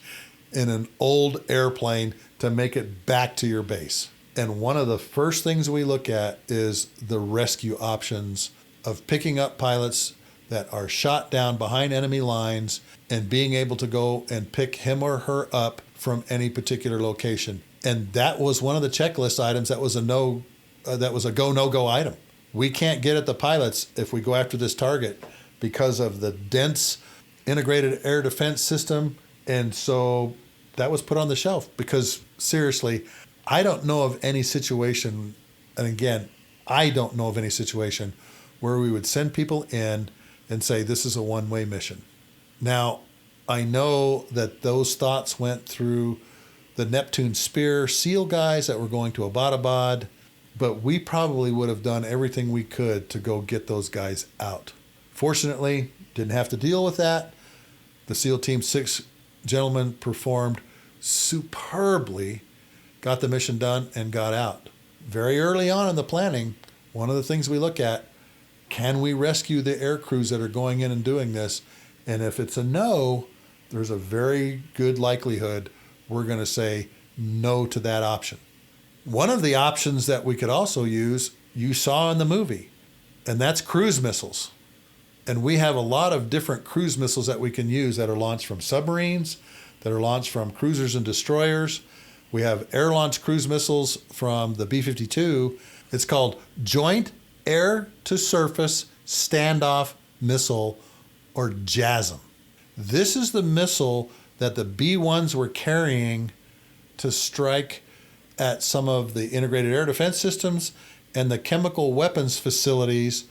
in an old airplane to make it back to your base. And one of the first things we look at is the rescue options of picking up pilots that are shot down behind enemy lines and being able to go and pick him or her up from any particular location. And that was one of the checklist items that was a go, no-go item. we can't get at the pilots if we go after this target because of the dense integrated air defense system. And so that was put on the shelf because, seriously, I don't know of any situation, and again, I don't know of any situation where we would send people in and say, this is a one-way mission. Now, I know that those thoughts went through the Neptune Spear SEAL guys that were going to Abbottabad, but we probably would have done everything we could to go get those guys out. Fortunately, didn't have to deal with that. The SEAL Team 6 gentlemen performed superbly, got the mission done, and got out. Very early on in the planning, one of the things we look at, can we rescue the air crews that are going in and doing this? And if it's a no, there's a very good likelihood we're going to say no to that option. One of the options that we could also use, you saw in the movie, and that's cruise missiles. And we have a lot of different cruise missiles that we can use that are launched from submarines, that are launched from cruisers and destroyers. We have air-launched cruise missiles from the B-52. It's called Joint Air-to-Surface Standoff Missile, or JASSM. This is the missile that the B-1s were carrying to strike at some of the integrated air defense systems and the chemical weapons facilities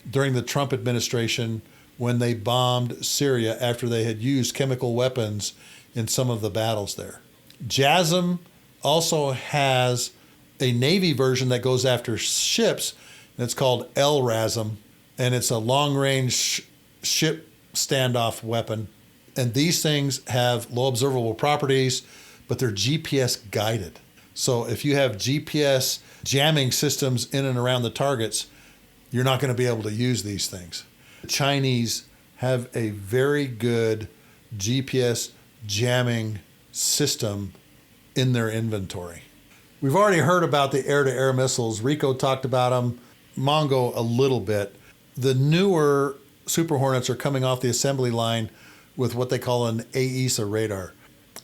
during the Trump administration when they bombed Syria after they had used chemical weapons in some of the battles there. JASSM also has a Navy version that goes after ships, and it's called LRASM, and it's a long-range ship standoff weapon. And these things have low observable properties, but they're GPS guided. So if you have GPS jamming systems in and around the targets, you're not going to be able to use these things. The Chinese have a very good GPS jamming system in their inventory. We've already heard about the air-to-air missiles. Rico talked about them, Mongo a little bit. The newer Super Hornets are coming off the assembly line with what they call an AESA radar,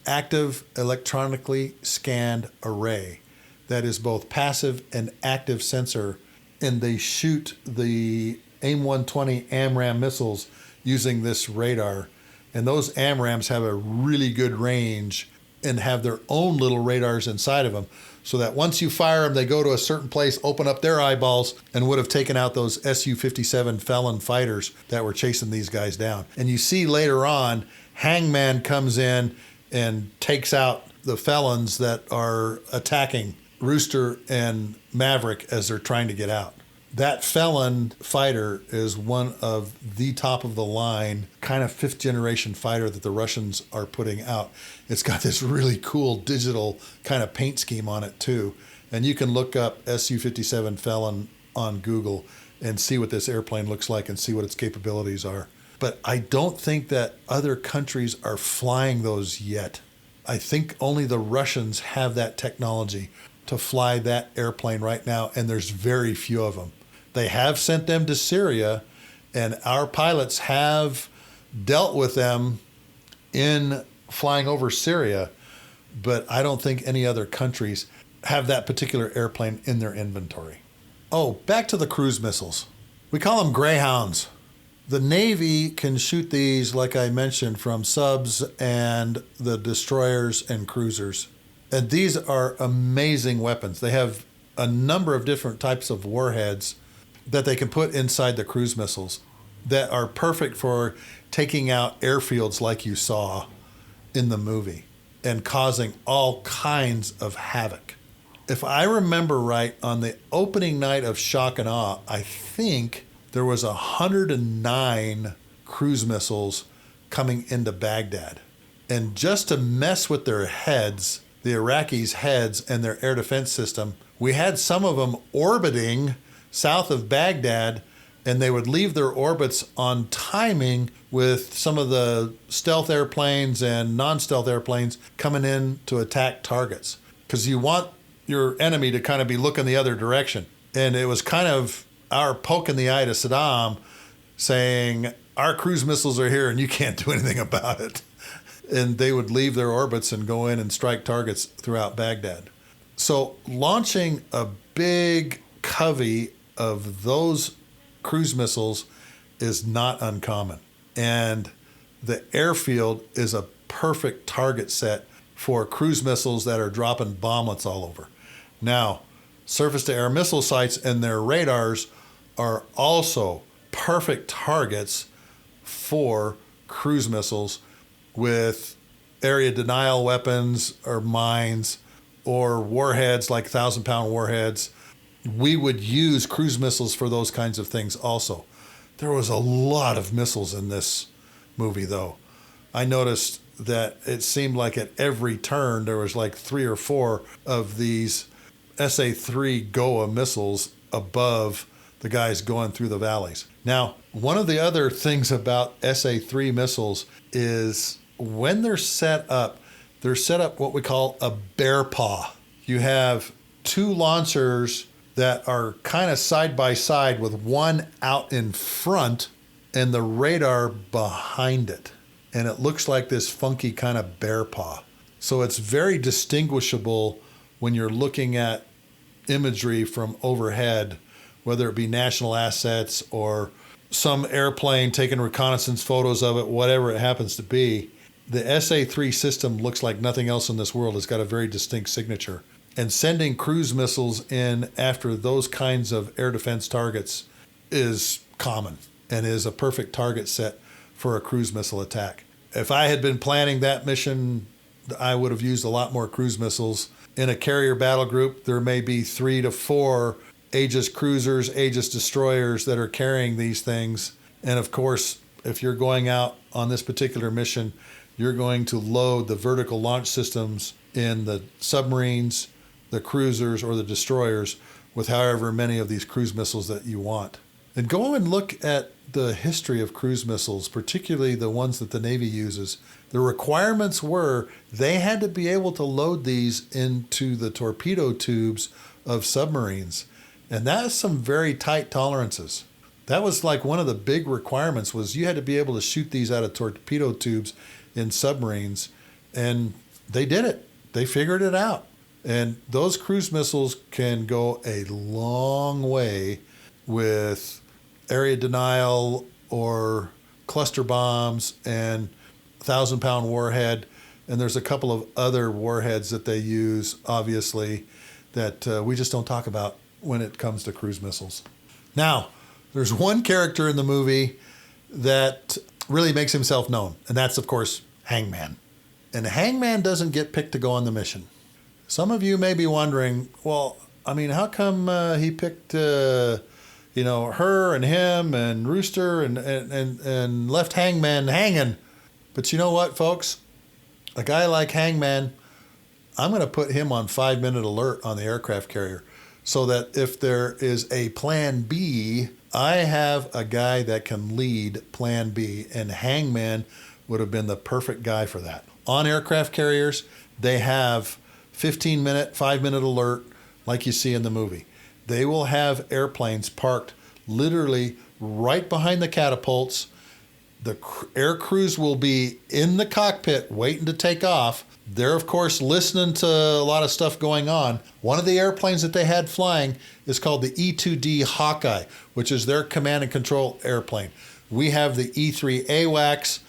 active electronically scanned array, that is both passive and active sensor, and they shoot the AIM-120 AMRAAM missiles using this radar. And those AMRAAMs have a really good range and have their own little radars inside of them, so that once you fire them, they go to a certain place, open up their eyeballs, and would have taken out those Su-57 Felon fighters that were chasing these guys down. And you see later on, Hangman comes in and takes out the Felons that are attacking Rooster and Maverick as they're trying to get out. That Felon fighter is one of the top of the line kind of 5th generation fighter that the Russians are putting out. It's got this really cool digital kind of paint scheme on it too. And you can look up Su-57 Felon on Google and see what this airplane looks like and see what its capabilities are. But I don't think that other countries are flying those yet. I think only the Russians have that technology to fly that airplane right now, and there's very few of them. They have sent them to Syria, and our pilots have dealt with them in flying over Syria, but I don't think any other countries have that particular airplane in their inventory. Oh, back to the cruise missiles. We call them Greyhounds. The Navy can shoot these, like I mentioned, from subs and the destroyers and cruisers. And these are amazing weapons. They have a number of different types of warheads that they can put inside the cruise missiles that are perfect for taking out airfields like you saw in the movie and causing all kinds of havoc. If I remember right, on the opening night of Shock and Awe, I think there was 109 cruise missiles coming into Baghdad. And just to mess with their heads, the Iraqis' heads and their air defense system, we had some of them orbiting south of Baghdad, and they would leave their orbits on timing with some of the stealth airplanes and non-stealth airplanes coming in to attack targets. Because you want your enemy to kind of be looking the other direction. And it was kind of our poke in the eye to Saddam saying, our cruise missiles are here and you can't do anything about it. And they would leave their orbits and go in and strike targets throughout Baghdad. So launching a big covey of those cruise missiles is not uncommon. And the airfield is a perfect target set for cruise missiles that are dropping bomblets all over. Now, surface-to-air missile sites and their radars are also perfect targets for cruise missiles with area denial weapons or mines or warheads like 1,000-pound warheads. We would use cruise missiles for those kinds of things also. There was a lot of missiles in this movie, though. I noticed that it seemed like at every turn there was like 3 or 4 of these SA-3 GOA missiles above the guys going through the valleys. Now, one of the other things about SA-3 missiles is when they're set up what we call a bear paw. You have 2 launchers that are kind of side by side with one out in front and the radar behind it. And it looks like this funky kind of bear paw. So it's very distinguishable when you're looking at imagery from overhead, whether it be national assets or some airplane taking reconnaissance photos of it, whatever it happens to be. The SA-3 system looks like nothing else in this world. It's got a very distinct signature. And sending cruise missiles in after those kinds of air defense targets is common and is a perfect target set for a cruise missile attack. If I had been planning that mission, I would have used a lot more cruise missiles. In a carrier battle group, there may be 3 to 4 Aegis cruisers, Aegis destroyers that are carrying these things. And of course, if you're going out on this particular mission, you're going to load the vertical launch systems in the submarines, the cruisers, or the destroyers with however many of these cruise missiles that you want. And go and look at the history of cruise missiles, particularly the ones that the Navy uses. The requirements were they had to be able to load these into the torpedo tubes of submarines. And that's some very tight tolerances. That was like one of the big requirements was you had to be able to shoot these out of torpedo tubes in submarines. And they did it. They figured it out. And those cruise missiles can go a long way with area denial or cluster bombs and 1,000-pound warhead. And there's a couple of other warheads that they use, obviously, that we just don't talk about when it comes to cruise missiles. Now, there's one character in the movie that really makes himself known, and that's, of course, Hangman. And Hangman doesn't get picked to go on the mission. Some of you may be wondering, well, I mean, how come he picked, her and him and Rooster and left Hangman hanging? But you know what, folks? A guy like Hangman, I'm going to put him on 5-minute alert on the aircraft carrier so that if there is a plan B, I have a guy that can lead plan B, and Hangman would have been the perfect guy for that. On aircraft carriers, they have 15-minute, 5-minute alert like you see in the movie. They will have airplanes parked literally right behind the catapults. The air crews will be in the cockpit waiting to take off. They're, of course, listening to a lot of stuff going on. One of the airplanes that they had flying is called the E-2D Hawkeye, which is their command and control airplane. We have the E-3 AWACS,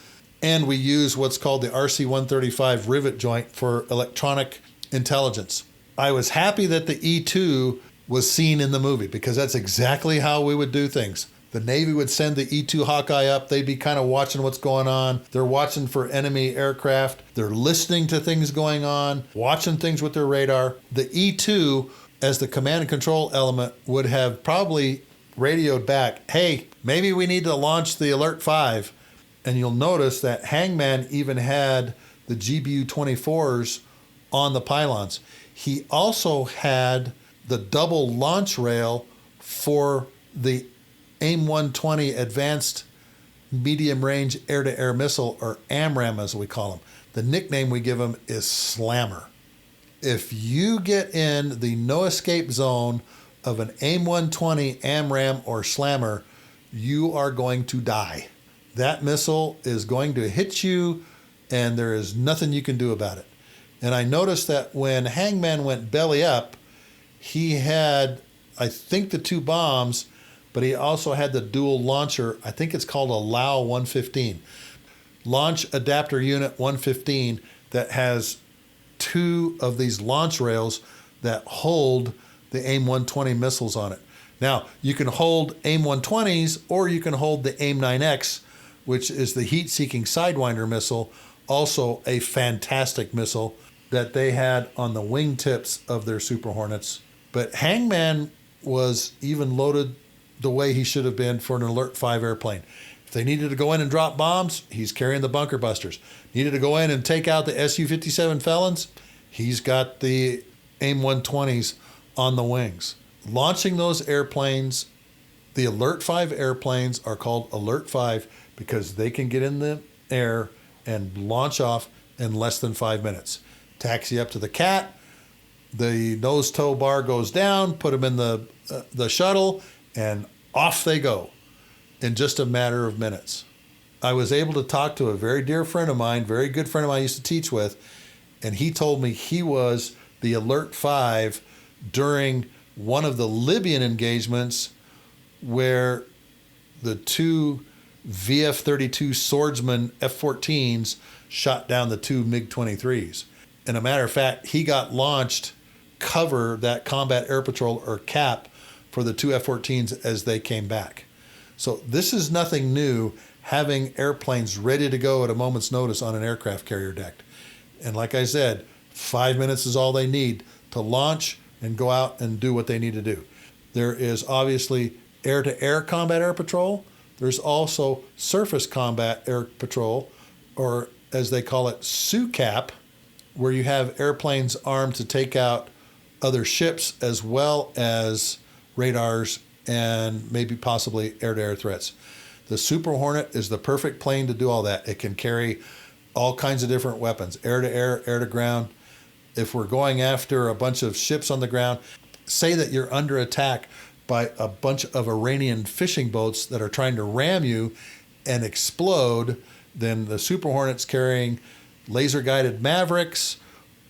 and we use what's called the RC-135 rivet joint for electronic intelligence. I was happy that the E-2 was seen in the movie because that's exactly how we would do things. The Navy would send the E-2 Hawkeye up. They'd be kind of watching what's going on. They're watching for enemy aircraft. They're listening to things going on, watching things with their radar. The E-2, as the command and control element, would have probably radioed back, hey, maybe we need to launch the Alert 5. And you'll notice that Hangman even had the GBU-24s on the pylons. He also had the double launch rail for the AIM-120 Advanced Medium Range Air-to-Air Missile, or AMRAAM as we call them. The nickname we give them is Slammer. If you get in the no escape zone of an AIM-120 AMRAAM or Slammer, you are going to die. That missile is going to hit you and there is nothing you can do about it. And I noticed that when Hangman went belly up, he had I think, the 2 bombs, but he also had the dual launcher. I think it's called a LAU 115. Launch Adapter Unit 115, that has 2 of these launch rails that hold the AIM-120 missiles on it. Now, you can hold AIM-120s, or you can hold the AIM-9X, which is the heat-seeking Sidewinder missile, also a fantastic missile that they had on the wingtips of their Super Hornets. But Hangman was even loaded the way he should have been for an Alert 5 airplane. If they needed to go in and drop bombs, he's carrying the bunker busters. Needed to go in and take out the Su-57 felons, he's got the AIM-120s on the wings. Launching those airplanes, the Alert 5 airplanes are called Alert 5 because they can get in the air and launch off in less than 5 minutes. Taxi up to the CAT, the nose tow bar goes down, put them in the shuttle, and off they go in just a matter of minutes. I was able to talk to a very dear friend of mine, very good friend of mine I used to teach with, and he told me he was the Alert 5 during one of the Libyan engagements where the 2 VF-32 Swordsman F-14s shot down the 2 MiG-23s. And a matter of fact, he got launched cover that Combat Air Patrol, or CAP, for the 2 F-14s as they came back. So this is nothing new, having airplanes ready to go at a moment's notice on an aircraft carrier deck. And like I said, 5 minutes is all they need to launch and go out and do what they need to do. There is obviously air-to-air combat air patrol. There's also surface combat air patrol, or as they call it, SUCAP, where you have airplanes armed to take out other ships as well as radars and maybe possibly air-to-air threats. The Super Hornet is the perfect plane to do all that. It can carry all kinds of different weapons, air-to-air, air-to-ground. If we're going after a bunch of ships on the ground, say that you're under attack by a bunch of Iranian fishing boats that are trying to ram you and explode, then the Super Hornet's carrying laser-guided Mavericks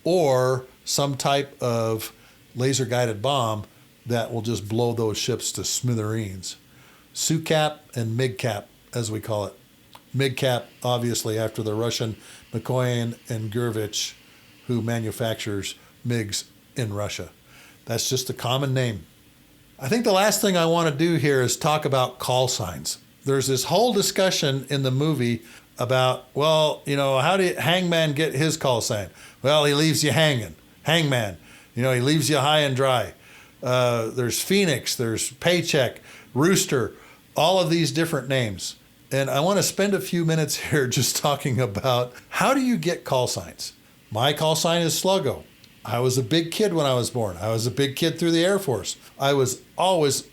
or some type of laser-guided bomb that will just blow those ships to smithereens. SUCAP and MIGCAP, as we call it. MIGCAP, obviously, after the Russian Mikoyan and Gurevich, who manufactures MiGs in Russia. That's just a common name. I think the last thing I want to do here is talk about call signs. There's this whole discussion in the movie about, well, how did Hangman get his call sign? Well, he leaves you hanging. Hangman. He leaves you high and dry. There's Phoenix, there's Paycheck, Rooster, all of these different names. And I want to spend a few minutes here just talking about, how do you get call signs? My call sign is Sluggo. I was a big kid when I was born. I was a big kid through the Air Force. I was always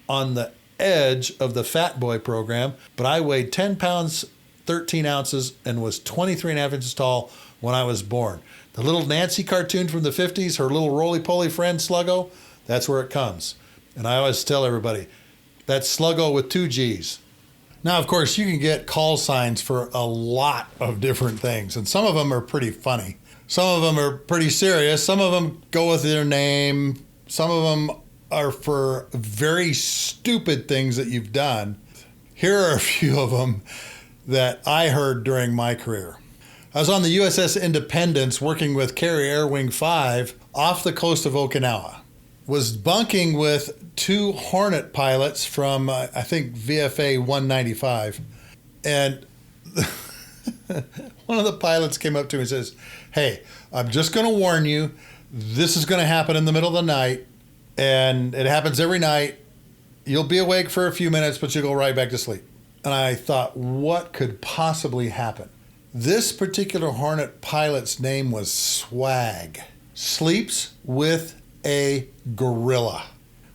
on the edge of the fat boy program, but I weighed 10 pounds, 13 ounces, and was 23 and a half inches tall when I was born. The little Nancy cartoon from the 50s, her little roly-poly friend Sluggo, that's where it comes. And I always tell everybody, that's Sluggo with 2 G's. Now, of course, you can get call signs for a lot of different things, and some of them are pretty funny. Some of them are pretty serious. Some of them go with their name. Some of them are for very stupid things that you've done. Here are a few of them that I heard during my career. I was on the USS Independence working with Carrier Air Wing 5 off the coast of Okinawa. Was bunking with 2 Hornet pilots from, I think, VFA 195. And one of the pilots came up to me and says, "Hey, I'm just going to warn you, this is going to happen in the middle of the night, and it happens every night. You'll be awake for a few minutes, but you'll go right back to sleep." And I thought, what could possibly happen? This particular Hornet pilot's name was Swag. Sleeps with a gorilla.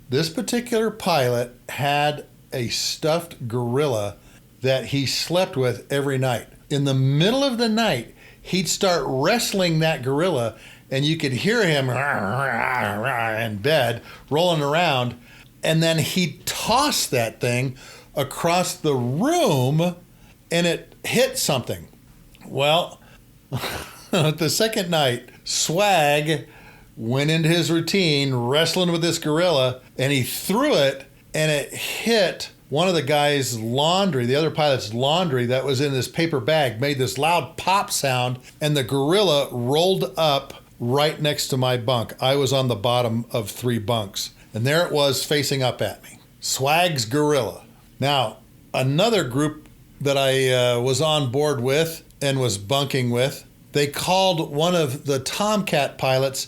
This particular pilot had a stuffed gorilla that he slept with every night. In the middle of the night, he'd start wrestling that gorilla, and you could hear him in bed, rolling around, and then he'd toss that thing across the room, and it hit something. Well, the second night, Swag went into his routine wrestling with this gorilla, and he threw it, and it hit one of the guy's laundry, the other pilot's laundry that was in this paper bag, made this loud pop sound, and the gorilla rolled up right next to my bunk. I was on the bottom of 3 bunks, and there it was facing up at me. Swag's gorilla. Now, another group that I was on board with and was bunking with, they called one of the Tomcat pilots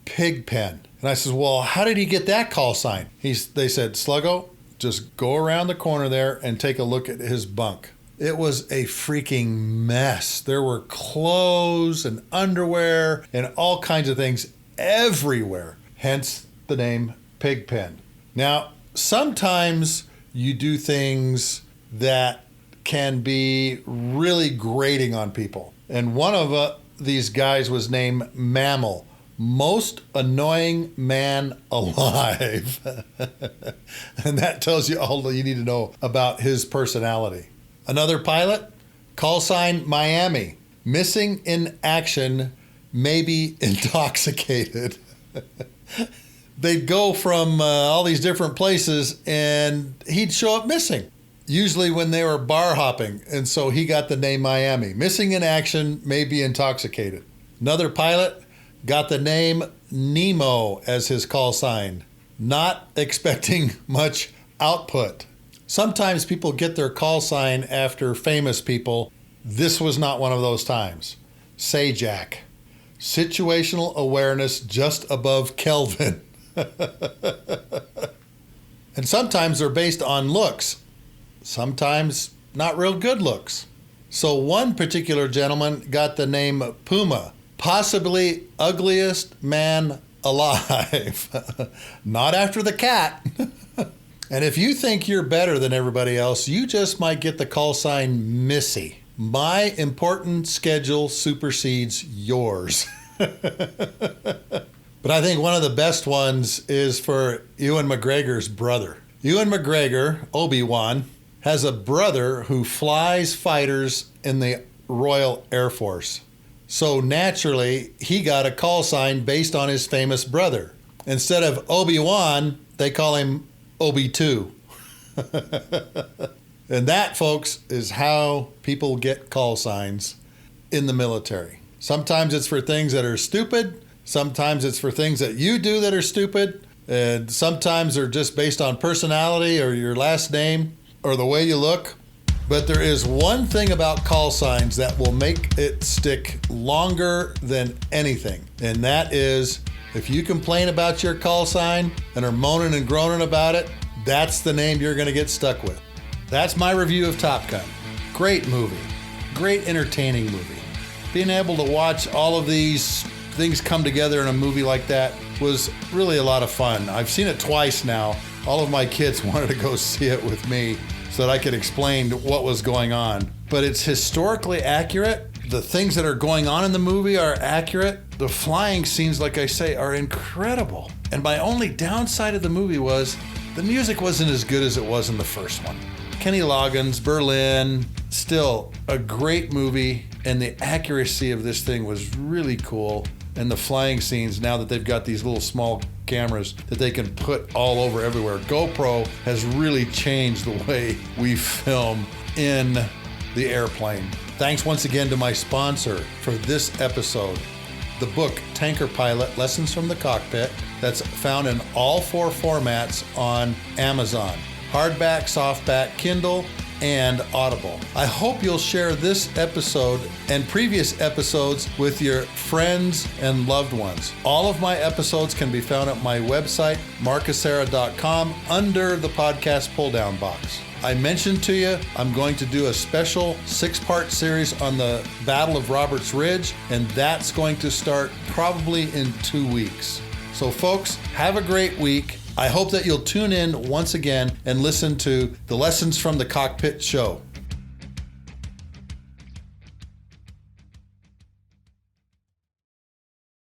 Pigpen. And I said, well, how did he get that call sign? They said, Sluggo, just go around the corner there and take a look at his bunk. It was a freaking mess. There were clothes and underwear and all kinds of things everywhere. Hence the name Pigpen. Now, sometimes you do things that can be really grating on people. And one of these guys was named Mammal. Most annoying man alive. And that tells you all you need to know about his personality. Another pilot, call sign Miami. Missing in action, maybe intoxicated. They'd go from all these different places and he'd show up missing. Usually when they were bar hopping. And so he got the name Miami. Missing in action, maybe intoxicated. Another pilot got the name Nemo as his call sign. Not expecting much output. Sometimes people get their call sign after famous people. This was not one of those times. Sajak. Situational awareness just above Kelvin. And sometimes they're based on looks. Sometimes not real good looks. So one particular gentleman got the name Puma. Possibly ugliest man alive. Not after the cat. And if you think you're better than everybody else, you just might get the call sign Missy. My important schedule supersedes yours. But I think one of the best ones is for Ewan McGregor's brother. Ewan McGregor, Obi-Wan, has a brother who flies fighters in the Royal Air Force. So naturally, he got a call sign based on his famous brother. Instead of Obi-Wan, they call him Obi-2. And that, folks, is how people get call signs in the military. Sometimes it's for things that are stupid. Sometimes it's for things that you do that are stupid. And sometimes they're just based on personality or your last name or the way you look. But there is one thing about call signs that will make it stick longer than anything. And that is, if you complain about your call sign and are moaning and groaning about it, that's the name you're going to get stuck with. That's my review of Top Gun. Great movie. Great entertaining movie. Being able to watch all of these things come together in a movie like that was really a lot of fun. I've seen it twice now. All of my kids wanted to go see it with me so that I could explain what was going on. But it's historically accurate. The things that are going on in the movie are accurate. The flying scenes, like I say, are incredible. And my only downside of the movie was the music wasn't as good as it was in the first one. Kenny Loggins, Berlin, still a great movie. And the accuracy of this thing was really cool. And the flying scenes, now that they've got these little small cameras that they can put all over everywhere. GoPro has really changed the way we film in the airplane. Thanks once again to my sponsor for this episode, the book Tanker Pilot, Lessons from the Cockpit, that's found in all 4 formats on Amazon. Hardback, softback, Kindle, and Audible. I hope you'll share this episode and previous episodes with your friends and loved ones. All of my episodes can be found at my website, markasera.com, under the podcast pull-down box. I mentioned to you, I'm going to do a special 6-part series on the Battle of Roberts Ridge, and that's going to start probably in 2 weeks. So folks, have a great week. I hope that you'll tune in once again and listen to the Lessons from the Cockpit show.